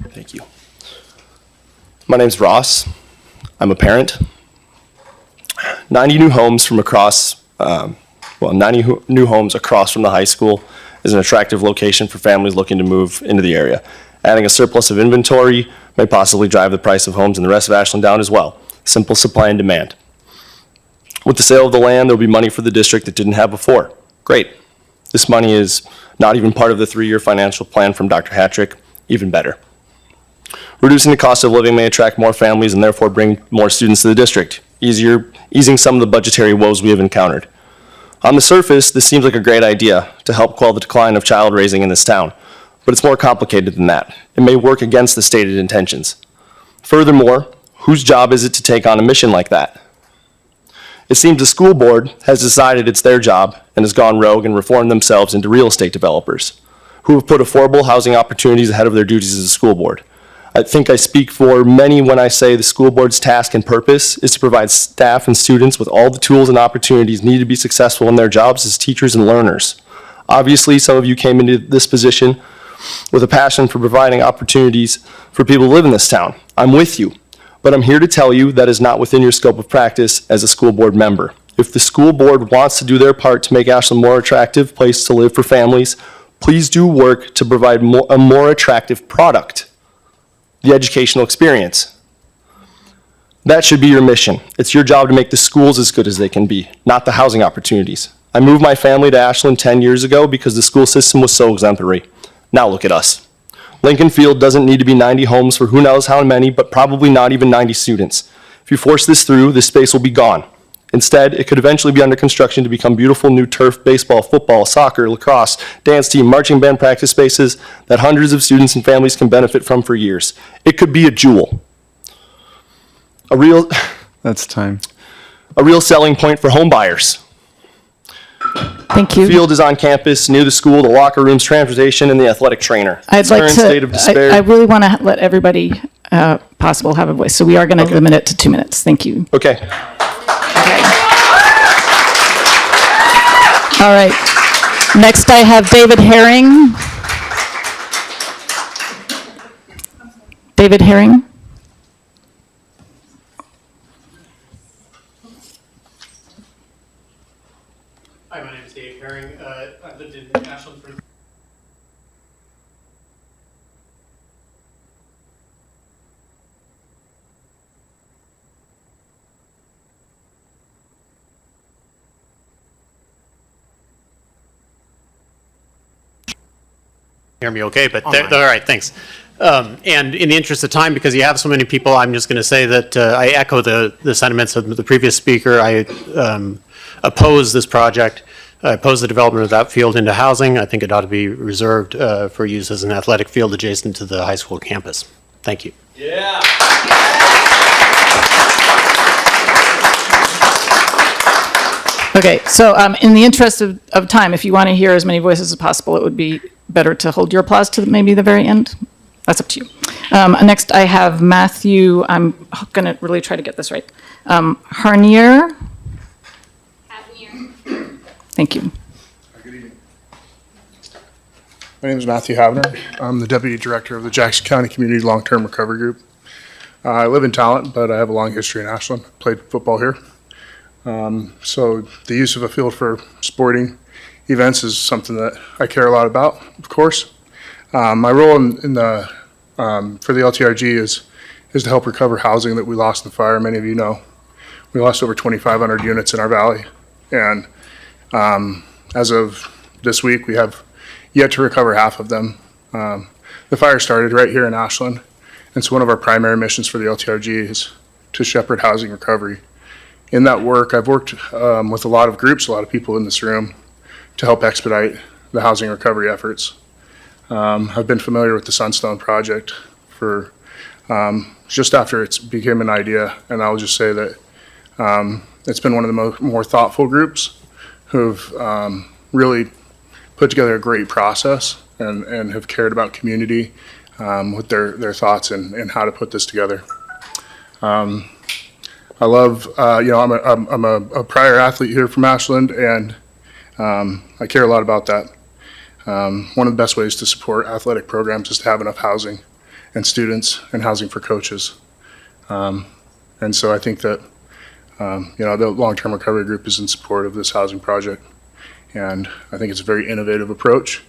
Thank you. My name's Ross. I'm a parent. 90 new homes from across, 90 new homes across from the high school is an attractive location for families looking to move into the area. Adding a surplus of inventory may possibly drive the price of homes in the rest of Ashland down as well. Simple supply and demand. With the sale of the land, there will be money for the district that didn't have before. Great. This money is not even part of the 3-year financial plan from Dr. Hattrick. Even better. Reducing the cost of living may attract more families and therefore bring more students to the district, easing some of the budgetary woes we have encountered. On the surface, this seems like a great idea to help quell the decline of child raising in this town, but it's more complicated than that. It may work against the stated intentions. Furthermore, whose job is it to take on a mission like that? It seems the school board has decided it's their job and has gone rogue and reformed themselves into real estate developers who have put affordable housing opportunities ahead of their duties as a school board. I think I speak for many when I say the school board's task and purpose is to provide staff and students with all the tools and opportunities needed to be successful in their jobs as teachers and learners. Obviously, some of you came into this position with a passion for providing opportunities for people to live in this town. I'm with you, but I'm here to tell you that is not within your scope of practice as a school board member. If the school board wants to do their part to make Ashland a more attractive place to live for families, please do work to provide a more attractive product. The educational experience. That should be your mission. It's your job to make the schools as good as they can be, not the housing opportunities. I moved my family to Ashland 10 years ago because the school system was so exemplary. Now look at us. Lincoln Field doesn't need to be 90 homes for who knows how many, but probably not even 90 students. If you force this through, this space will be gone. Instead, it could eventually be under construction to become beautiful new turf, baseball, football, soccer, lacrosse, dance team, marching band practice spaces that hundreds of students and families can benefit from for years. It could be a jewel. That's time. A real selling point for home buyers. Thank you. The field is on campus, near the school, the locker rooms, transportation, and the athletic trainer. I'd like Current to, state of despair. I really want to let everybody possible have a voice, so we are going to limit it to 2 minutes. Thank you. Okay. Okay. All right. Next, I have David Herring. David Herring. Hi, my name is Dave Herring. I've lived in Ashland for hear me okay, but all right, thanks. And in the interest of time, because you have so many people, I'm just going to say that I echo the sentiments of the previous speaker. I oppose this project. I oppose the development of that field into housing. I think it ought to be reserved for use as an athletic field adjacent to the high school campus. Thank you. Yeah. Okay, so in the interest of time, if you want to hear as many voices as possible, it would be better to hold your applause to maybe the very end. That's up to you. Next, I have Matthew. I'm going to really try to get this right. Harnier. Thank you. Good evening. My name is Matthew Havner. I'm the Deputy Director of the Jackson County Community Long-Term Recovery Group. I live in Talent, but I have a long history in Ashland. Played football here. So the use of a field for sporting events is something that I care a lot about, of course. My role in the for the LTRG is to help recover housing that we lost in the fire. Many of you know we lost over 2,500 units in our valley, and as of this week, we have yet to recover half of them. The fire started right here in Ashland, and so one of our primary missions for the LTRG is to shepherd housing recovery. In that work, I've worked with a lot of groups, a lot of people in this room, to help expedite the housing recovery efforts. I've been familiar with the Sunstone project for just after it became an idea. And I'll just say that it's been one of the more thoughtful groups who've really put together a great process and have cared about community with their thoughts and how to put this together. I love, I'm a prior athlete here from Ashland, and I care a lot about that. One of the best ways to support athletic programs is to have enough housing and students and housing for coaches. And so I think that, the long-term recovery group is in support of this housing project. And I think it's a very innovative approach,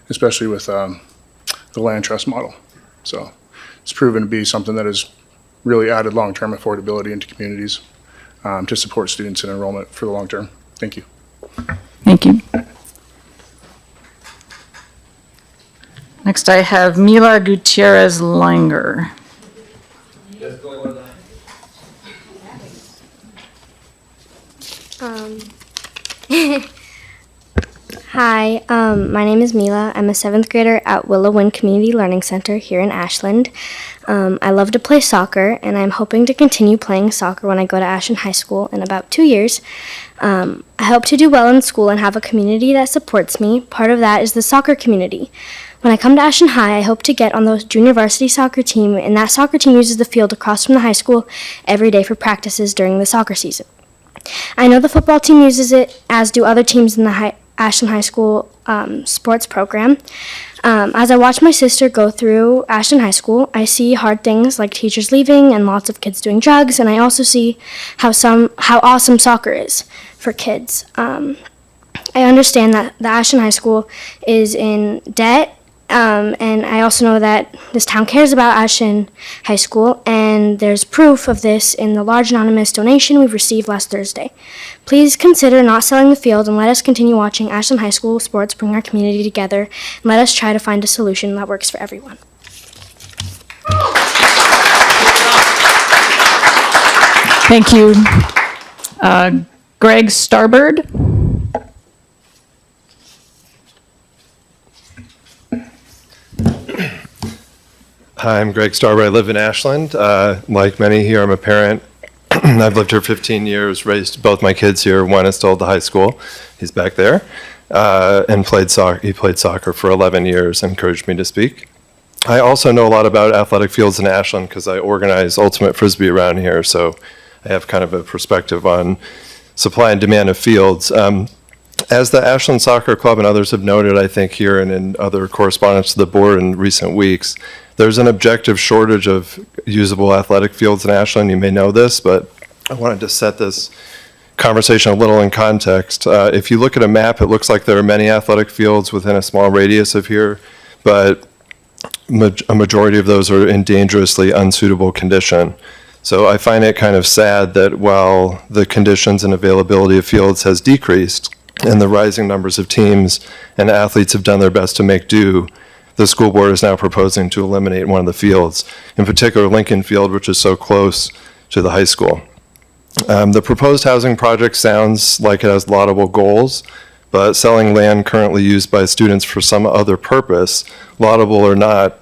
especially with the land trust model. So it's proven to be something that has really added long-term affordability into communities to support students in enrollment for the long term. Thank you. Thank you. Next, I have Mila Gutierrez Langer. Hi, my name is Mila. I'm a 7th grader at Willow Wind Community Learning Center here in Ashland. I love to play soccer, and I'm hoping to continue playing soccer when I go to Ashland High School in about 2 years. I hope to do well in school and have a community that supports me. Part of that is the soccer community. When I come to Ashland High, I hope to get on the junior varsity soccer team, and that soccer team uses the field across from the high school every day for practices during the soccer season. I know the football team uses it, as do other teams in the Ashland High School sports program. As I watch my sister go through Ashland High School, I see hard things like teachers leaving and lots of kids doing drugs, and I also see how awesome soccer is for kids. I understand that the Ashland High School is in debt, and I also know that this town cares about Ashland High School, and there's proof of this in the large anonymous donation we received last Thursday. Please consider not selling the field and let us continue watching Ashland High School sports bring our community together, and let us try to find a solution that works for everyone. Thank you. Greg Starbird. Hi, I'm Greg Starbird. I live in Ashland. Like many here, I'm a parent. I've lived here 15 years, raised both my kids here. One is still at the high school. He's back there. And played soccer. He played soccer for 11 years, encouraged me to speak. I also know a lot about athletic fields in Ashland because I organize Ultimate Frisbee around here, so I have kind of a perspective on supply and demand of fields. As the Ashland Soccer Club and others have noted, I think here and in other correspondence to the board in recent weeks, there's an objective shortage of usable athletic fields in Ashland. You may know this, but I wanted to set this conversation a little in context. If you look at a map, it looks like there are many athletic fields within a small radius of here, but a majority of those are in dangerously unsuitable condition. So I find it kind of sad that while the conditions and availability of fields has decreased and the rising numbers of teams and athletes have done their best to make do, the school board is now proposing to eliminate one of the fields, in particular Lincoln Field, which is so close to the high school. The proposed housing project sounds like it has laudable goals, but selling land currently used by students for some other purpose, laudable or not,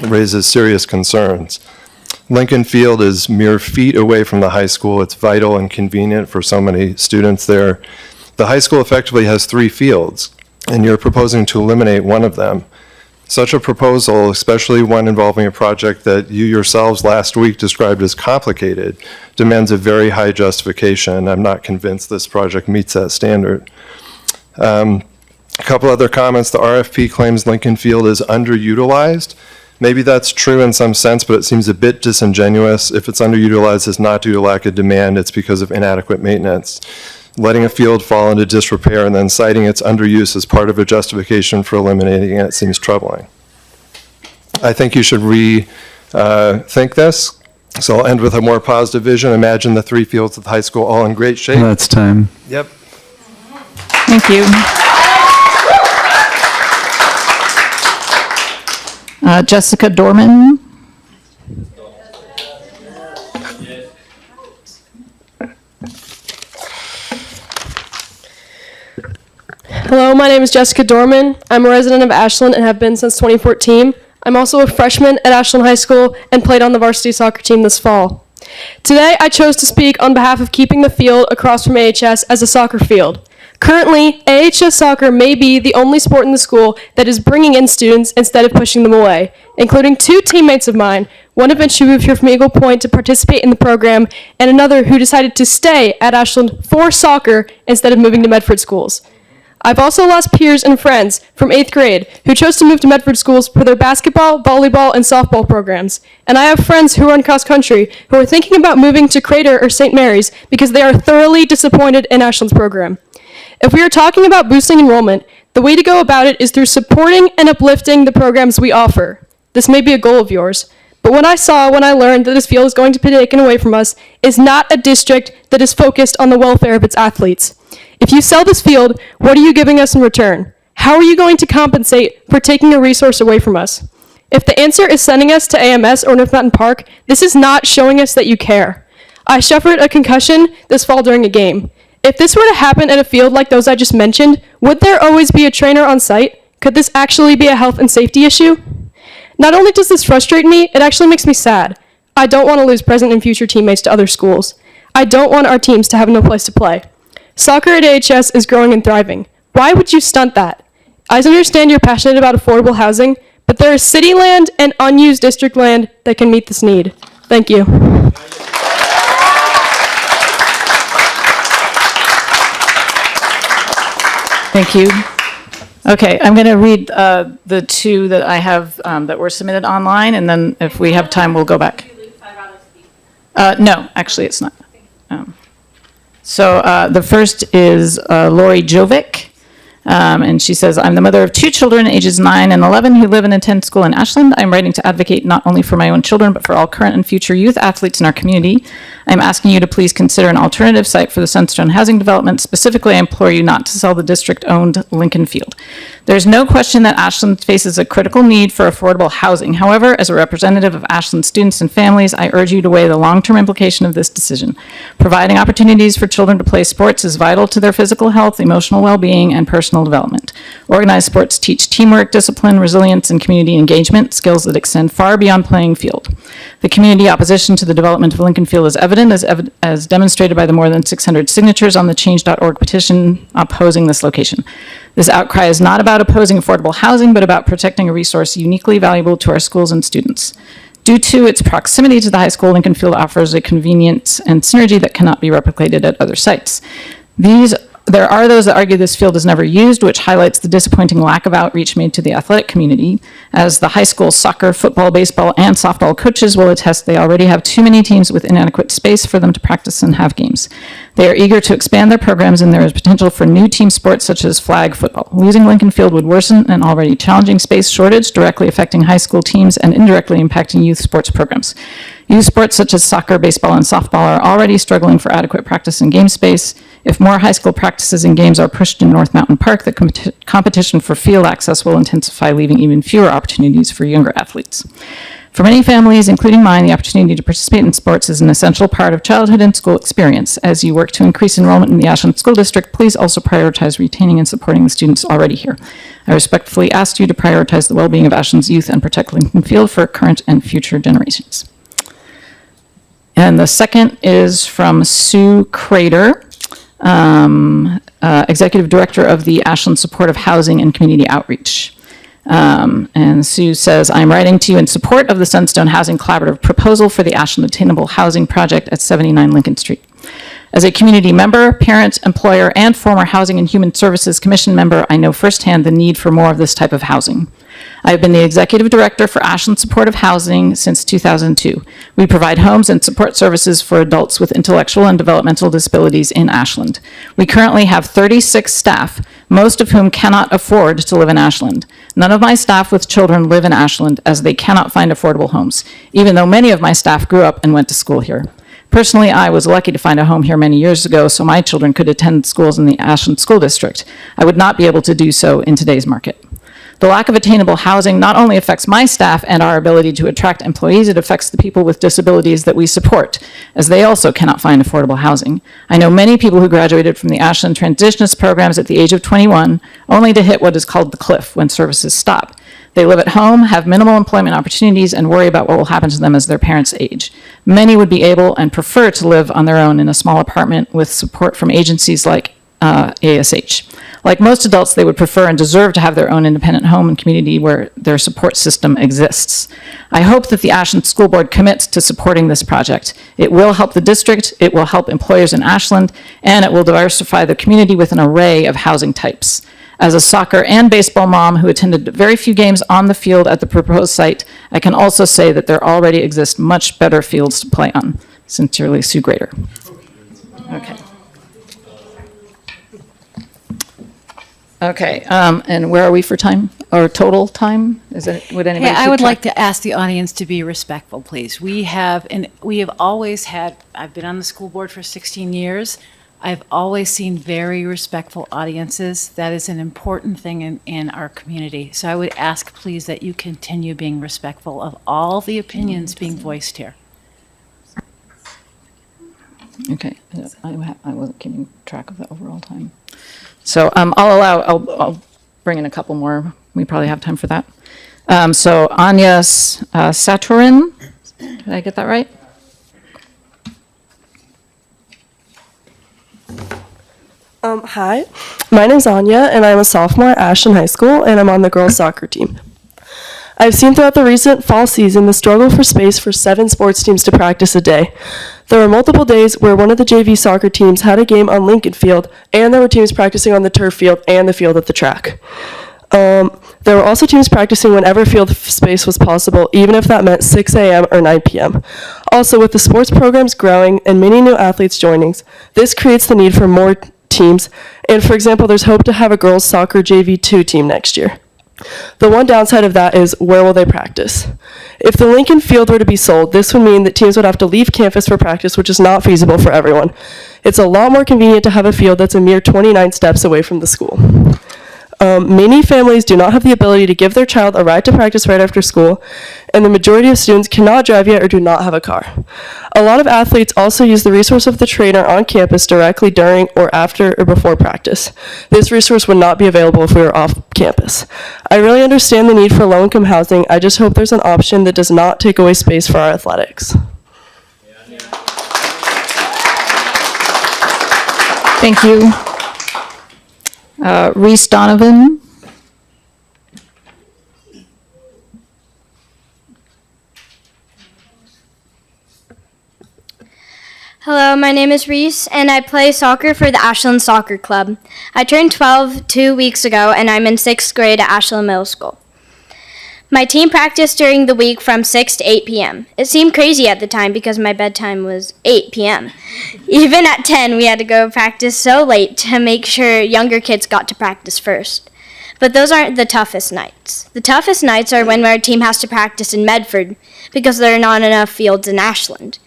raises serious concerns. Lincoln Field is mere feet away from the high school. It's vital and convenient for so many students there. The high school effectively has 3 fields, and you're proposing to eliminate one of them. Such a proposal, especially one involving a project that you yourselves last week described as complicated, demands a very high justification. I'm not convinced this project meets that standard. A couple other comments. The RFP claims Lincoln Field is underutilized. Maybe that's true in some sense, but it seems a bit disingenuous. If it's underutilized, it's not due to lack of demand, it's because of inadequate maintenance. Letting a field fall into disrepair and then citing its underuse as part of a justification for eliminating it seems troubling. I think you should rethink this. So I'll end with a more positive vision. Imagine the 3 fields at the high school all in great shape. That's time. Yep. Thank you. Jessica Dorman. Hello, my name is Jessica Dorman. I'm a resident of Ashland and have been since 2014. I'm also a freshman at Ashland High School and played on the varsity soccer team this fall. Today, I chose to speak on behalf of keeping the field across from AHS as a soccer field. Currently, AHS soccer may be the only sport in the school that is bringing in students instead of pushing them away, including 2 teammates of mine, one of which who moved here from Eagle Point to participate in the program, and another who decided to stay at Ashland for soccer instead of moving to Medford schools. I've also lost peers and friends from 8th grade who chose to move to Medford schools for their basketball, volleyball, and softball programs. And I have friends who run cross country who are thinking about moving to Crater or St. Mary's because they are thoroughly disappointed in Ashland's program. If we are talking about boosting enrollment, the way to go about it is through supporting and uplifting the programs we offer. This may be a goal of yours, but what I saw when I learned that this field is going to be taken away from us is not a district that is focused on the welfare of its athletes. If you sell this field, what are you giving us in return? How are you going to compensate for taking a resource away from us? If the answer is sending us to AMS or North Mountain Park, this is not showing us that you care. I suffered a concussion this fall during a game. If this were to happen at a field like those I just mentioned, would there always be a trainer on site? Could this actually be a health and safety issue? Not only does this frustrate me, it actually makes me sad. I don't want to lose present and future teammates to other schools. I don't want our teams to have no place to play. Soccer at AHS is growing and thriving. Why would you stunt that? I understand you're passionate about affordable housing, but there is city land and unused district land that can meet this need. Thank you. Thank you. Okay, I'm going to read the 2 that I have that were submitted online, and then if we have time, we'll go back. No, actually, it's not. So the first is Lori Jovic, and she says, I'm the mother of 2 children, ages 9 and 11, who live and attend school in Ashland. I'm writing to advocate not only for my own children, but for all current and future youth athletes in our community. I'm asking you to please consider an alternative site for the Sunstone housing development. Specifically, I implore you not to sell the district-owned Lincoln Field. There's no question that Ashland faces a critical need for affordable housing. However, as a representative of Ashland students and families, I urge you to weigh the long-term implication of this decision. Providing opportunities for children to play sports is vital to their physical health, emotional well-being, and personal development. Organized sports teach teamwork, discipline, resilience, and community engagement, skills that extend far beyond playing field. The community opposition to the development of Lincoln Field is evident, as demonstrated by the more than 600 signatures on the change.org petition opposing this location. This outcry is not about opposing affordable housing, but about protecting a resource uniquely valuable to our schools and students. Due to its proximity to the high school, Lincoln Field offers a convenience and synergy that cannot be replicated at other sites. There are those that argue this field is never used, which highlights the disappointing lack of outreach made to the athletic community. As the high school soccer, football, baseball, and softball coaches will attest, they already have too many teams with inadequate space for them to practice and have games. They are eager to expand their programs, and there is potential for new team sports such as flag football. Losing Lincoln Field would worsen an already challenging space shortage, directly affecting high school teams and indirectly impacting youth sports programs. Youth sports such as soccer, baseball, and softball are already struggling for adequate practice and game space. If more high school practices and games are pushed in North Mountain Park, the competition for field access will intensify, leaving even fewer opportunities for younger athletes. For many families, including mine, the opportunity to participate in sports is an essential part of childhood and school experience. As you work to increase enrollment in the Ashland School District, please also prioritize retaining and supporting the students already here. I respectfully ask you to prioritize the well-being of Ashland's youth and protect Lincoln Field for current and future generations. And the second is from Sue Crater, Executive Director of the Ashland Supportive Housing and Community Outreach. And Sue says, I'm writing to you in support of the Sunstone Housing Collaborative proposal for the Ashland Attainable Housing Project at 79 Lincoln Street. As a community member, parent, employer, and former Housing and Human Services Commission member, I know firsthand the need for more of this type of housing. I have been the Executive Director for Ashland Supportive Housing since 2002. We provide homes and support services for adults with intellectual and developmental disabilities in Ashland. We currently have 36 staff, most of whom cannot afford to live in Ashland. None of my staff with children live in Ashland as they cannot find affordable homes, even though many of my staff grew up and went to school here. Personally, I was lucky to find a home here many years ago so my children could attend schools in the Ashland School District. I would not be able to do so in today's market. The lack of attainable housing not only affects my staff and our ability to attract employees, it affects the people with disabilities that we support, as they also cannot find affordable housing. I know many people who graduated from the Ashland Transitionist programs at the age of 21, only to hit what is called the cliff when services stop. They live at home, have minimal employment opportunities, and worry about what will happen to them as their parents age. Many would be able and prefer to live on their own in a small apartment with support from agencies like ASH. Like most adults, they would prefer and deserve to have their own independent home and community where their support system exists. I hope that the Ashland School Board commits to supporting this project. It will help the district, it will help employers in Ashland, and it will diversify the community with an array of housing types. As a soccer and baseball mom who attended very few games on the field at the proposed site, I can also say that there already exist much better fields to play on. Sincerely, Sue Grader. Okay. Okay, and where are we for time, or total time? Would anybody? Hey, I keep would track? like to ask the audience to be respectful, please. We have always had, I've been on the school board for 16 years. I've always seen very respectful audiences. That is an important thing in our community. So I would ask, please, that you continue being respectful of all the opinions being voiced here. Okay, I wasn't keeping track of the overall time. So I'll bring in a couple more. We probably have time for that. So Anya Saturin, did I get that right? Hi, my name's Anya, and I'm a sophomore at Ashland High School, and I'm on the girls' soccer team. I've seen throughout the recent fall season the struggle for space for 7 sports teams to practice a day. There were multiple days where one of the JV soccer teams had a game on Lincoln Field, and there were teams practicing on the turf field and the field at the track. There were also teams practicing whenever field space was possible, even if that meant 6 a.m. or 9 p.m. Also, with the sports programs growing and many new athletes joining, this creates the need for more teams, and for example, there's hope to have a girls' soccer JV2 team next year. The one downside of that is, where will they practice? If the Lincoln Field were to be sold, this would mean that teams would have to leave campus for practice, which is not feasible for everyone. It's a lot more convenient to have a field that's a mere 29 steps away from the school. Many families do not have the ability to give their child a ride to practice right after school, and the majority of students cannot drive yet or do not have a car. A lot of athletes also use the resource of the trainer on campus directly during or after or before practice. This resource would not be available if we were off campus. I really understand the need for low-income housing. I just hope there's an option that does not take away space for our athletics. Thank you. Reese Donovan. Hello, my name is Reese, and I play soccer for the Ashland Soccer Club. I turned 12 2 weeks ago, and I'm in 6th grade at Ashland Middle School. My team practiced during the week from 6 to 8 p.m. It seemed crazy at the time because my bedtime was 8 p.m. Even at 10, we had to go practice so late to make sure younger kids got to practice first. But those aren't the toughest nights. The toughest nights are when our team has to practice in Medford because there are not enough fields in Ashland.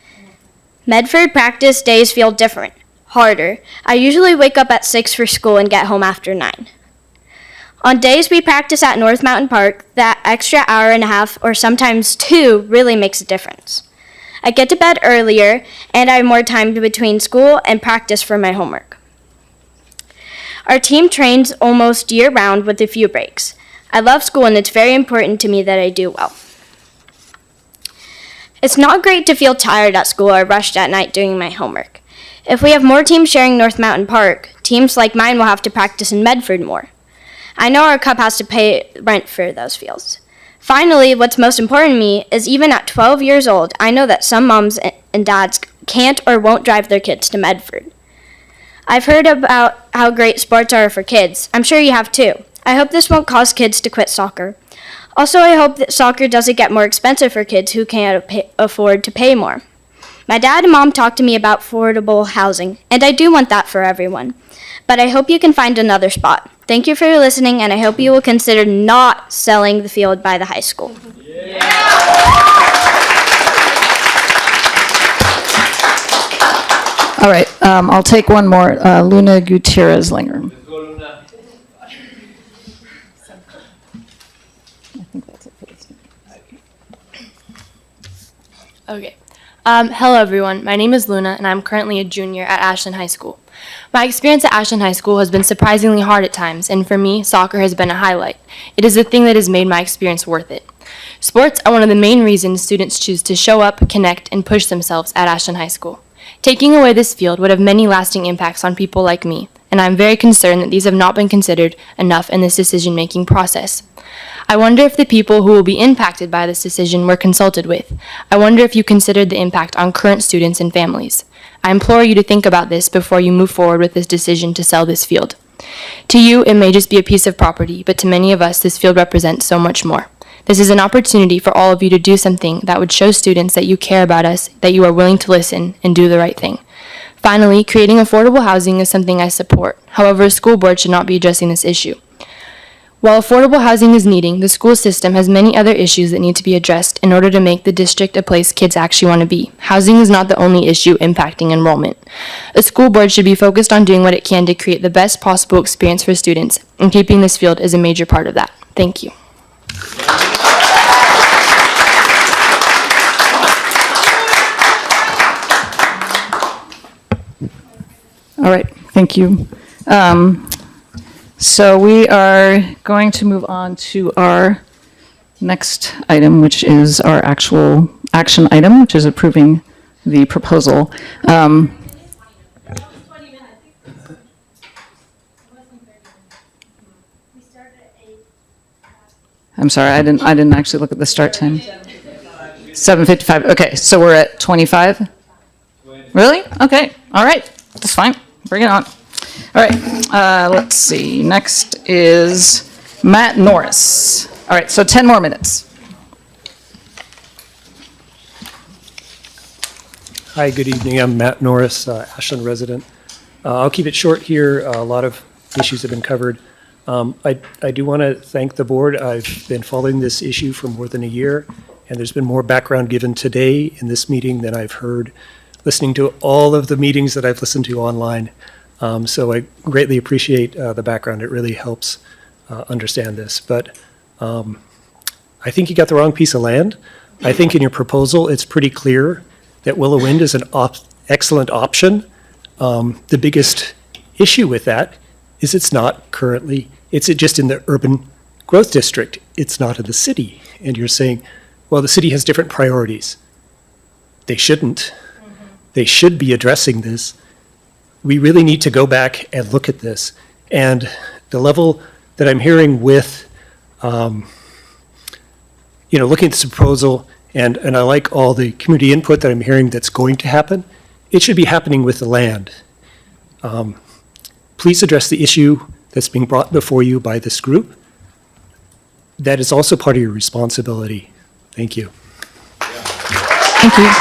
Medford practice days feel different, harder. I usually wake up at 6 for school and get home after 9. On days we practice at North Mountain Park, that extra hour and a half or sometimes 2 really makes a difference. I get to bed earlier and I have more time between school and practice for my homework. Our team trains almost year-round with a few breaks. I love school and it's very important to me that I do well. It's not great to feel tired at school or rushed at night doing my homework. If we have more teams sharing North Mountain Park, teams like mine will have to practice in Medford more. I know our club has to pay rent for those fields. Finally, what's most important to me is even at 12 years old, I know that some moms and dads can't or won't drive their kids to Medford. I've heard about how great sports are for kids. I'm sure you have too. I hope this won't cause kids to quit soccer. Also, I hope that soccer doesn't get more expensive for kids who can't afford to pay more. My dad and mom talked to me about affordable housing, and I do want that for everyone. But I hope you can find another spot. Thank you for listening, and I hope you will consider not selling the field by the high school. All right, I'll take one more. Luna Gutierrez-Linger. Okay. Hello, everyone. My name is Luna, and I'm currently a junior at Ashland High School. My experience at Ashland High School has been surprisingly hard at times, and for me, soccer has been a highlight. It is the thing that has made my experience worth it. Sports are one of the main reasons students choose to show up, connect, and push themselves at Ashland High School. Taking away this field would have many lasting impacts on people like me, and I'm very concerned that these have not been considered enough in this decision-making process. I wonder if the people who will be impacted by this decision were consulted with. I wonder if you considered the impact on current students and families. I implore you to think about this before you move forward with this decision to sell this field. To you, it may just be a piece of property, but to many of us, this field represents so much more. This is an opportunity for all of you to do something that would show students that you care about us, that you are willing to listen and do the right thing. Finally, creating affordable housing is something I support. However, a school board should not be addressing this issue. While affordable housing is needed, the school system has many other issues that need to be addressed in order to make the district a place kids actually want to be. Housing is not the only issue impacting enrollment. A school board should be focused on doing what it can to create the best possible experience for students, and keeping this field is a major part of that. Thank you. All right, thank you. So we are going to move on to our next item, which is our actual action item, which is approving the proposal. I'm sorry, I didn't actually look at the start time. 7:55. Okay, so we're at 25. Really? Okay. All right. That's fine. Bring it on. All right, let's see. Next is Matt Norris. All right, so 10 more minutes. Hi, good evening. I'm Matt Norris, Ashland resident. I'll keep it short here. A lot of issues have been covered. I do want to thank the board. I've been following this issue for more than a year, and there's been more background given today in this meeting than I've heard listening to all of the meetings that I've listened to online. So I greatly appreciate the background. It really helps understand this. But I think you got the wrong piece of land. I think in your proposal, it's pretty clear that Willow Wind is an excellent option. The biggest issue with that is it's not currently, it's just in the urban growth district. It's not in the city. And you're saying, well, the city has different priorities. They shouldn't. They should be addressing this. We really need to go back and look at this. And the level that I'm hearing with, looking at this proposal, and I like all the community input that I'm hearing that's going to happen, it should be happening with the land. Please address the issue that's being brought before you by this group. That is also part of your responsibility. Thank you. Thank you.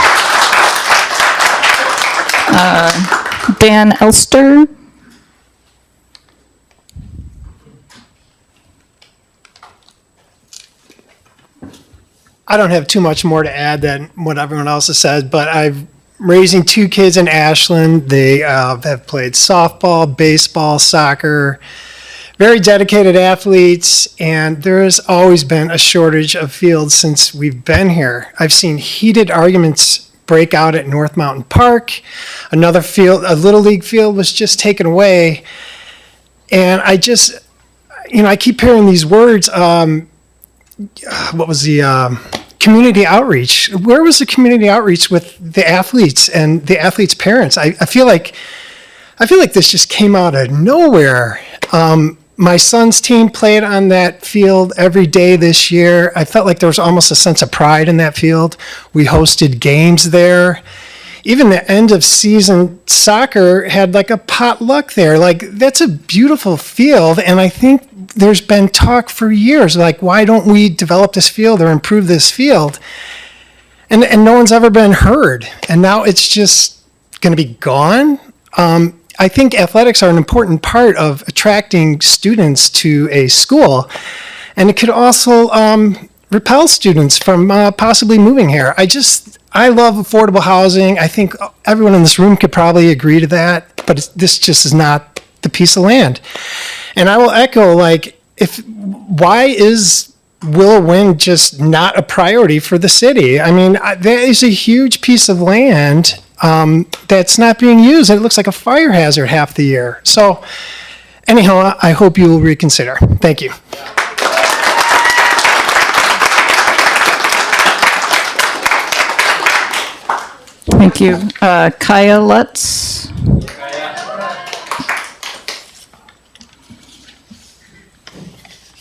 Dan Elster. I don't have too much more to add than what everyone else has said, but I'm raising two kids in Ashland. They have played softball, baseball, soccer, very dedicated athletes, and there has always been a shortage of fields since we've been here. I've seen heated arguments break out at North Mountain Park. Another field, a Little League field, was just taken away. And I just, I keep hearing these words, what was the community outreach? Where was the community outreach with the athletes and the athletes' parents? I feel like this just came out of nowhere. My son's team played on that field every day this year. I felt like there was almost a sense of pride in that field. We hosted games there. Even the end of season soccer had like a potluck there. Like, that's a beautiful field. And I think there's been talk for years, like, why don't we develop this field or improve this field? And no one's ever been heard. And now it's just going to be gone. I think athletics are an important part of attracting students to a school, and it could also repel students from possibly moving here. I love affordable housing. I think everyone in this room could probably agree to that, but this just is not the piece of land. And I will echo, why is Willow Wind just not a priority for the city? I mean, there is a huge piece of land that's not being used. It looks like a fire hazard half the year. So anyhow, I hope you will reconsider. Thank you. Thank you. Kaya Lutz.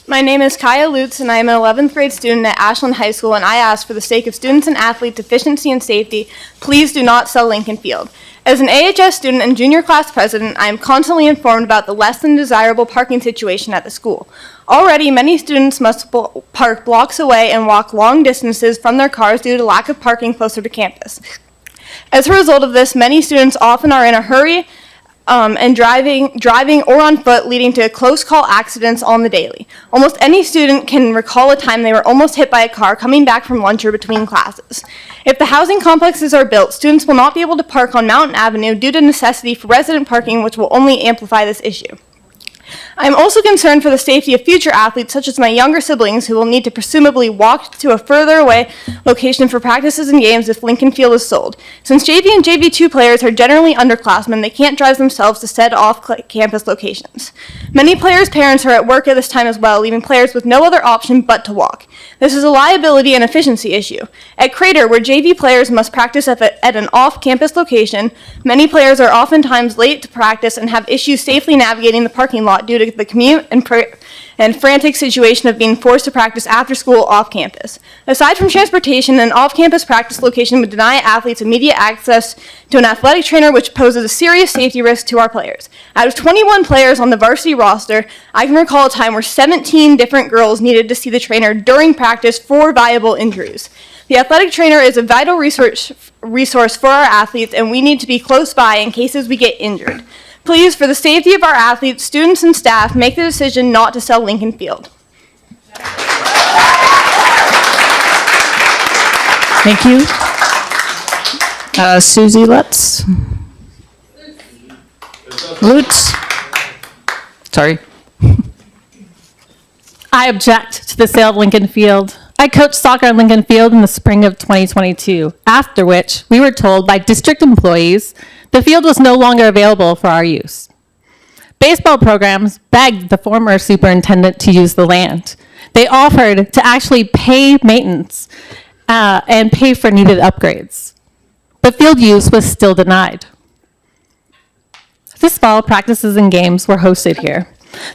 My name is Kaya Lutz, and I am an 11th grade student at Ashland High School, and I ask, for the sake of students and athletes' efficiency and safety, please do not sell Lincoln Field. As an AHS student and junior class president, I am constantly informed about the less than desirable parking situation at the school. Already, many students must park blocks away and walk long distances from their cars due to lack of parking closer to campus. As a result of this, many students often are in a hurry and driving or on foot, leading to close call accidents on the daily. Almost any student can recall a time they were almost hit by a car coming back from lunch or between classes. If the housing complexes are built, students will not be able to park on Mountain Avenue due to necessity for resident parking, which will only amplify this issue. I am also concerned for the safety of future athletes, such as my younger siblings, who will need to presumably walk to a further away location for practices and games if Lincoln Field is sold. Since JV and JV2 players are generally underclassmen, they can't drive themselves to said off-campus locations. Many players' parents are at work at this time as well, leaving players with no other option but to walk. This is a liability and efficiency issue. At Crater, where JV players must practice at an off-campus location, many players are oftentimes late to practice and have issues safely navigating the parking lot due to the commute and frantic situation of being forced to practice after school off campus. Aside from transportation, an off-campus practice location would deny athletes immediate access to an athletic trainer, which poses a serious safety risk to our players. Out of 21 players on the varsity roster, I can recall a time where 17 different girls needed to see the trainer during practice for viable injuries. The athletic trainer is a vital resource for our athletes, and we need to be close by in cases we get injured. Please, for the safety of our athletes, students, and staff, make the decision not to sell Lincoln Field. Thank you. Susie Lutz. Lutz. Sorry. I object to the sale of Lincoln Field. I coached soccer at Lincoln Field in the spring of 2022, after which we were told by district employees the field was no longer available for our use. Baseball programs begged the former superintendent to use the land. They offered to actually pay maintenance and pay for needed upgrades. But field use was still denied. This fall, practices and games were hosted here.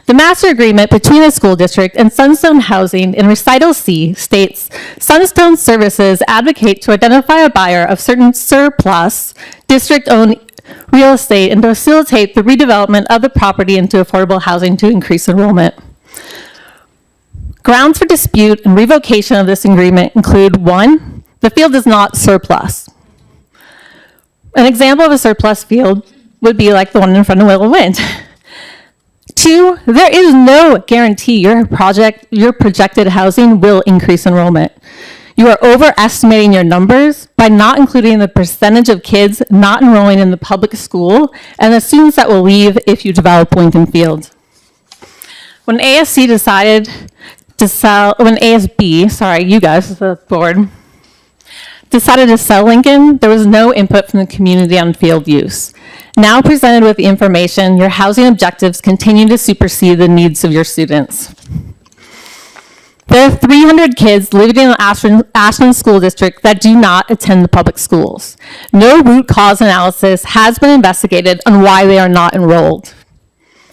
The master agreement between the school district and Sunstone Housing in Recital C states, Sunstone Services advocate to identify a buyer of certain surplus district-owned real estate and to facilitate the redevelopment of the property into affordable housing to increase enrollment. Grounds for dispute and revocation of this agreement include: 1, the field is not surplus. An example of a surplus field would be like the one in front of Willow Wind. 2, there is no guarantee your projected housing will increase enrollment. You are overestimating your numbers by not including the percentage of kids not enrolling in the public school and the students that will leave if you develop Lincoln Field. When ASB decided to sell Lincoln, there was no input from the community on field use. Now presented with the information, your housing objectives continue to supersede the needs of your students. There are 300 kids living in the Ashland School District that do not attend the public schools. No root cause analysis has been investigated on why they are not enrolled.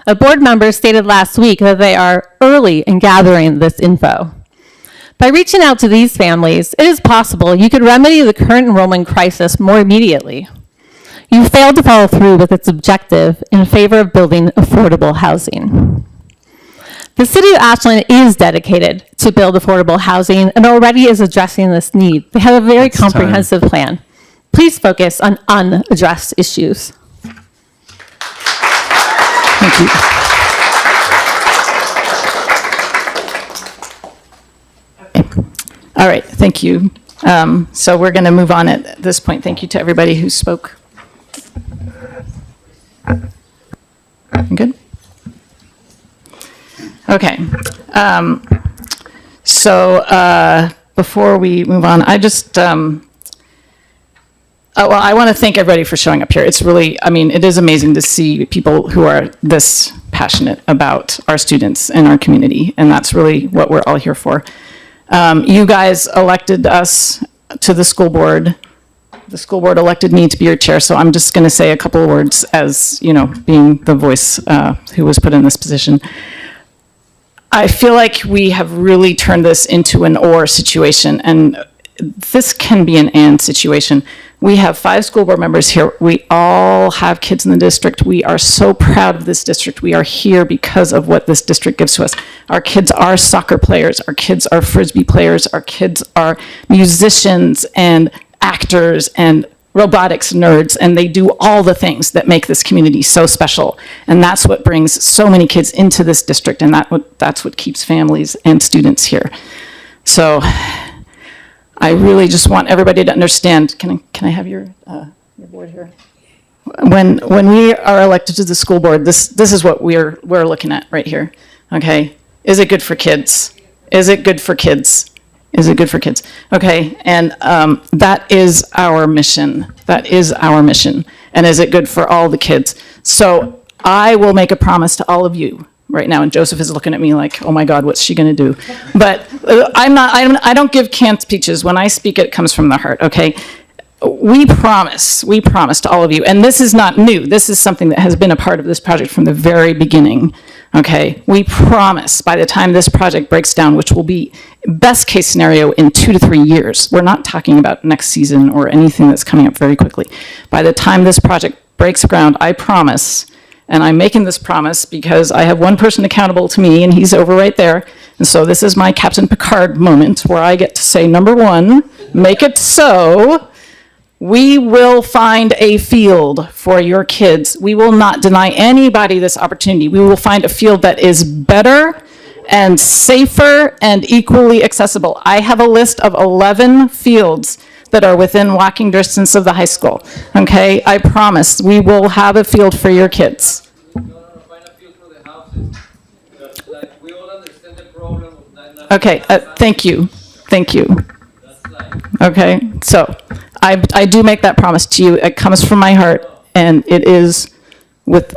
A board member stated last week that they are early in gathering this info. By reaching out to these families, it is possible you could remedy the current enrollment crisis more immediately. You failed to follow through with its objective in favor of building affordable housing. The City of Ashland is dedicated to build affordable housing and already is addressing this need. They have a very comprehensive plan. Please focus on unaddressed issues. Thank you. All right, thank you. So we're going to move on at this point. Thank you to everybody who spoke. Good? Okay. So before we move on, I just, well, I want to thank everybody for showing up here. It's really, I mean, it is amazing to see people who are this passionate about our students and our community, and that's really what we're all here for. You guys elected us to the school board. The school board elected me to be your chair, so I'm just going to say a couple of words as, you know, being the voice who was put in this position. I feel like we have really turned this into an or situation, and this can be an and situation. We have 5 school board members here. We all have kids in the district. We are so proud of this district. We are here because of what this district gives to us. Our kids are soccer players. Our kids are Frisbee players. Our kids are musicians and actors and robotics nerds, and they do all the things that make this community so special. And that's what brings so many kids into this district, and that's what keeps families and students here. So I really just want everybody to understand. Can I have your board here? When we are elected to the school board, this is what we're looking at right here. Okay, is it good for kids? Is it good for kids? Is it good for kids? Okay, and that is our mission. That is our mission. And is it good for all the kids? So I will make a promise to all of you right now, and Joseph is looking at me like, oh my God, what's she gonna do? But I don't give canned speeches. When I speak, it comes from the heart, okay? We promise to all of you, and this is not new. This is something that has been a part of this project from the very beginning, okay? We promise by the time this project breaks down, which will be best case scenario in 2 to 3 years. We're not talking about next season or anything that's coming up very quickly. By the time this project breaks ground, I promise, and I'm making this promise because I have one person accountable to me, and he's over right there. And so this is my Captain Picard moment where I get to say, number 1, make it so. We will find a field for your kids. We will not deny anybody this opportunity. We will find a field that is better and safer and equally accessible. I have a list of 11 fields that are within walking distance of the high school. Okay, I promise we will have a field for your kids. Okay, thank you. Thank you. Okay, so I do make that promise to you. It comes from my heart, and it is with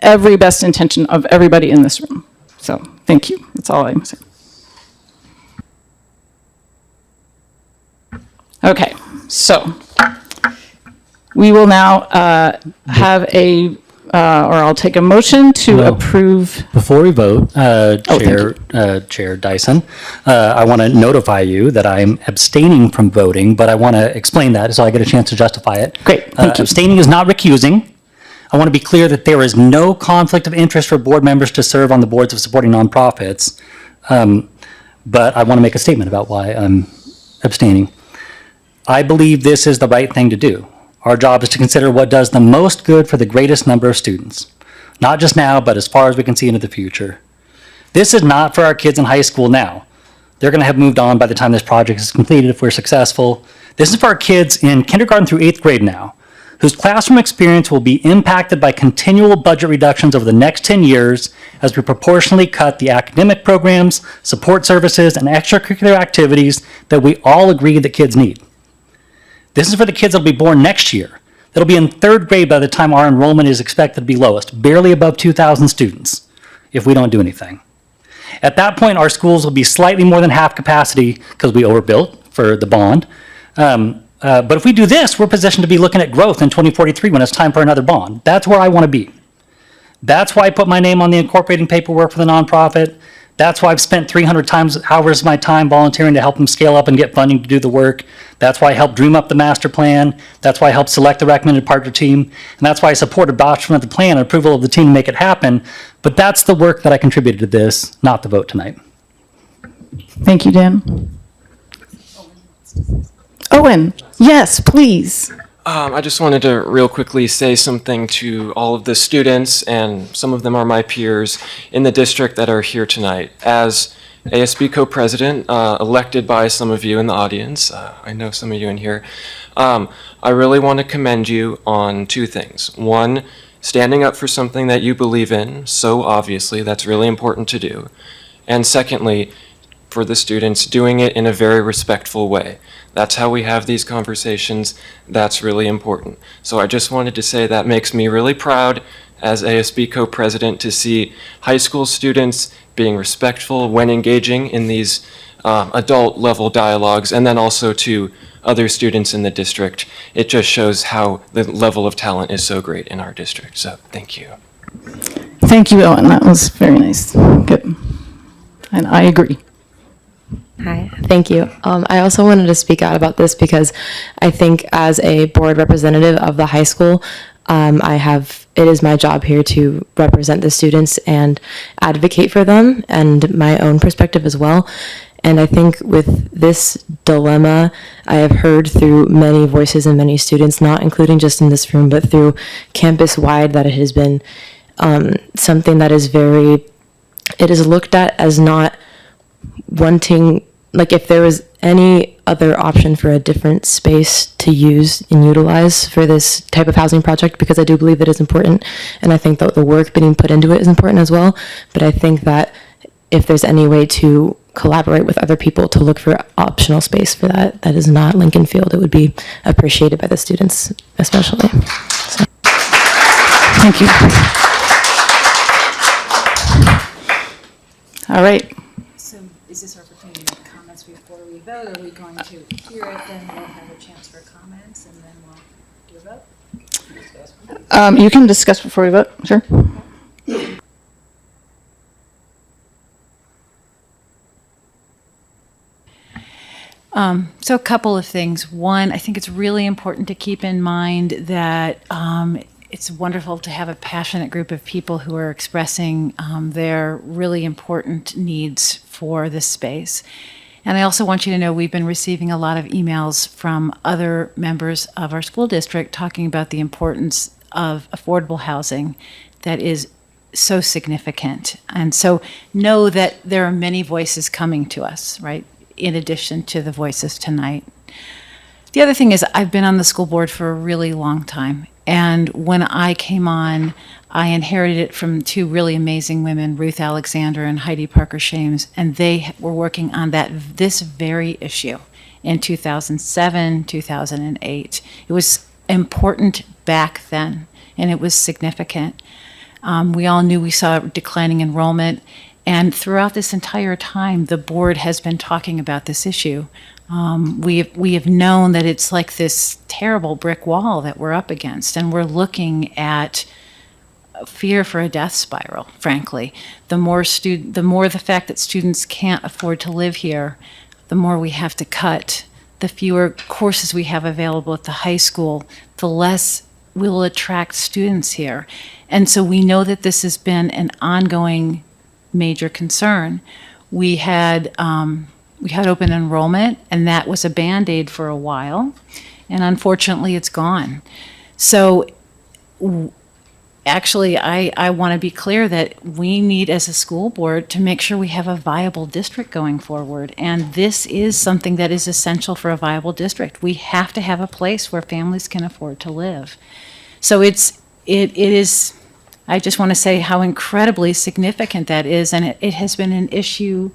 every best intention of everybody in this room. So thank you. That's all I'm saying. Okay, so we will now have a, or I'll take a motion to approve. Before we vote, thank Chair Dyson, I want to notify you that I'm abstaining from voting, but I want to explain that so I get a chance to justify it. Great, thank you. Abstaining is not recusing. I want to be clear that there is no conflict of interest for board members to serve on the boards of supporting nonprofits, but I want to make a statement about why I'm abstaining. I believe this is the right thing to do. Our job is to consider what does the most good for the greatest number of students, not just now, but as far as we can see into the future. This is not for our kids in high school now. They're going to have moved on by the time this project is completed if we're successful. This is for our kids in kindergarten through 8th grade now, whose classroom experience will be impacted by continual budget reductions over the next 10 years as we proportionally cut the academic programs, support services, and extracurricular activities that we all agree that kids need. This is for the kids that will be born next year. That'll be in 3rd grade by the time our enrollment is expected to be lowest, barely above 2,000 students, if we don't do anything. At that point, our schools will be slightly more than half capacity because we overbuilt for the bond. But if we do this, we're positioned to be looking at growth in 2043 when it's time for another bond. That's where I want to be. That's why I put my name on the incorporating paperwork for the nonprofit. That's why I've spent 300 hours of my time volunteering to help them scale up and get funding to do the work. That's why I helped dream up the master plan. That's why I helped select the recommended partner team. And that's why I support adoption of the plan and approval of the team to make it happen. But that's the work that I contributed to this, not the vote tonight. Thank you, Dan. Owen, yes, please. I just wanted to real quickly say something to all of the students, and some of them are my peers in the district that are here tonight. As ASB co-president, elected by some of you in the audience, I know some of you in here, I really want to commend you on 2 things. 1, standing up for something that you believe in, so obviously that's really important to do. And secondly, for the students, doing it in a very respectful way. That's how we have these conversations. That's really important. So I just wanted to say that makes me really proud as ASB co-president to see high school students being respectful when engaging in these adult level dialogues, and then also to other students in the district. It just shows how the level of talent is so great in our district. So thank you. Thank you, Owen. That was very nice. Good. And I agree. Hi, thank you. I also wanted to speak out about this because I think as a board representative of the high school, it is my job here to represent the students and advocate for them and my own perspective as well. And I think with this dilemma, I have heard through many voices and many students, not including just in this room, but through campus-wide, that it has been something that is it is looked at as not wanting, like if there was any other option for a different space to use and utilize for this type of housing project, because I do believe it is important, and I think that the work being put into it is important as well. But I think that if there's any way to collaborate with other people to look for optional space for that is not Lincoln Field, it would be appreciated by the students especially. So. Thank you. All right. So is this our opportunity to make comments before we vote? Or are we going to hear it, then we'll have a chance for comments, and then we'll do a vote? You can discuss before we vote, sure. So a couple of things. One, I think it's really important to keep in mind that it's wonderful to have a passionate group of people who are expressing their really important needs for this space. And I also want you to know we've been receiving a lot of emails from other members of our school district talking about the importance of affordable housing that is so significant. And so know that there are many voices coming to us, right, in addition to the voices tonight. The other thing is I've been on the school board for a really long time. And when I came on, I inherited it from two really amazing women, Ruth Alexander and Heidi Parker Shames, and they were working on this very issue in 2007, 2008. It was important back then, and it was significant. We all knew we saw declining enrollment, and throughout this entire time, the board has been talking about this issue. We have known that it's like this terrible brick wall that we're up against, and we're looking at fear for a death spiral, frankly. The more the fact that students can't afford to live here, the more we have to cut. The fewer courses we have available at the high school, the less we'll attract students here. And so we know that this has been an ongoing major concern. We had open enrollment, and that was a Band-Aid for a while, and unfortunately it's gone. So actually, I want to be clear that we need as a school board to make sure we have a viable district going forward, and this is something that is essential for a viable district. We have to have a place where families can afford to live. So it is, I just want to say how incredibly significant that is, and it has been an issue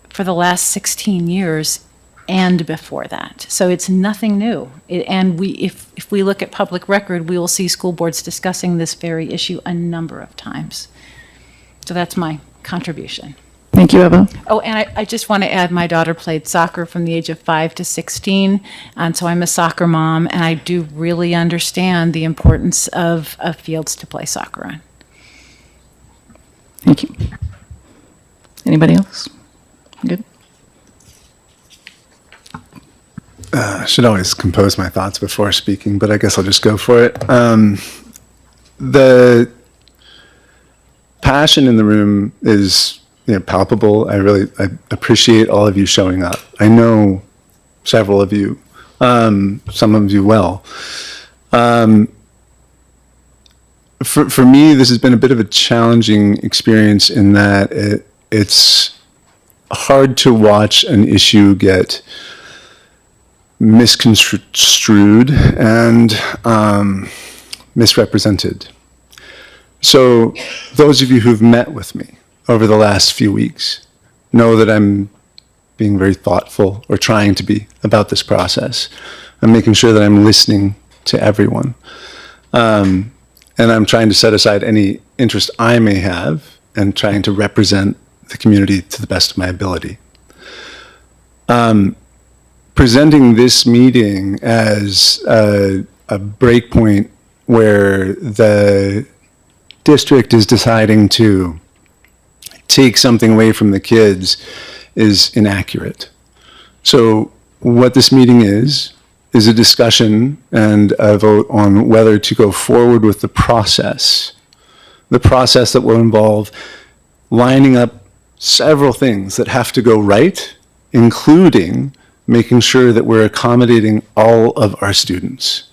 for the last 16 years and before that. So it's nothing new. If we look at public record, we will see school boards discussing this very issue a number of times. So that's my contribution. Thank you, Eva. Oh, and I just want to add, my daughter played soccer from the age of 5 to 16, and so I'm a soccer mom, and I do really understand the importance of fields to play soccer on. Thank you. Anybody else? Good. I should always compose my thoughts before speaking, but I guess I'll just go for it. The passion in the room is palpable. I appreciate all of you showing up. I know several of you, some of you well. For me, this has been a bit of a challenging experience in that it's hard to watch an issue get misconstrued and misrepresented. So those of you who've met with me over the last few weeks know that I'm being very thoughtful or trying to be about this process. I'm making sure that I'm listening to everyone. And I'm trying to set aside any interest I may have and trying to represent the community to the best of my ability. Presenting this meeting as a breakpoint where the district is deciding to take something away from the kids is inaccurate. So what this meeting is a discussion and a vote on whether to go forward with the process that will involve lining up several things that have to go right, including making sure that we're accommodating all of our students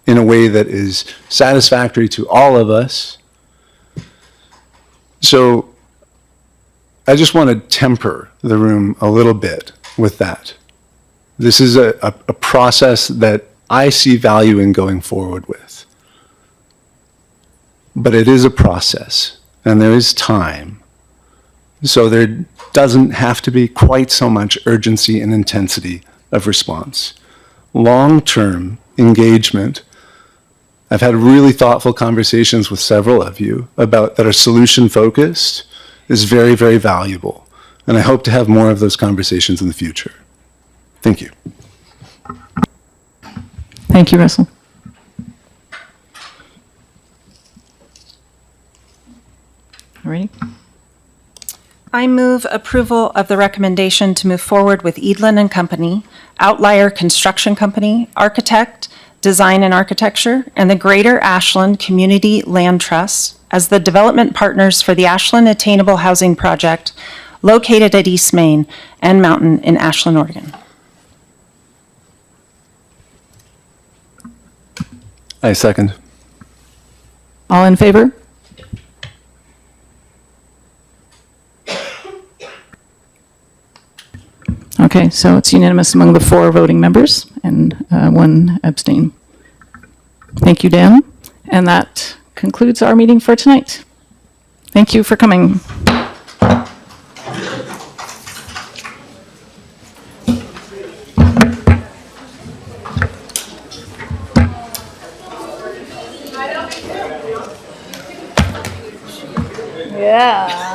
in a way that is satisfactory to all of us. So I just want to temper the room a little bit with that. This is a process that I see value in going forward with. But it is a process, and there is time. So there doesn't have to be quite so much urgency and intensity of response. Long-term engagement. I've had really thoughtful conversations with several of you about that are solution-focused is very, very valuable. And I hope to have more of those conversations in the future. Thank you. Thank you, Russell. Ready? I move approval of the recommendation to move forward with Edlin and Company, Outlier Construction Company, Architect, Design and Architecture, and the Greater Ashland Community Land Trust as the development partners for the Ashland Attainable Housing Project located at East Main and Mountain in Ashland, Oregon. I second. All in favor? Okay, so it's unanimous among the 4 voting members and 1 abstain. Thank you, Dan. And that concludes our meeting for tonight. Thank you for coming. Yeah.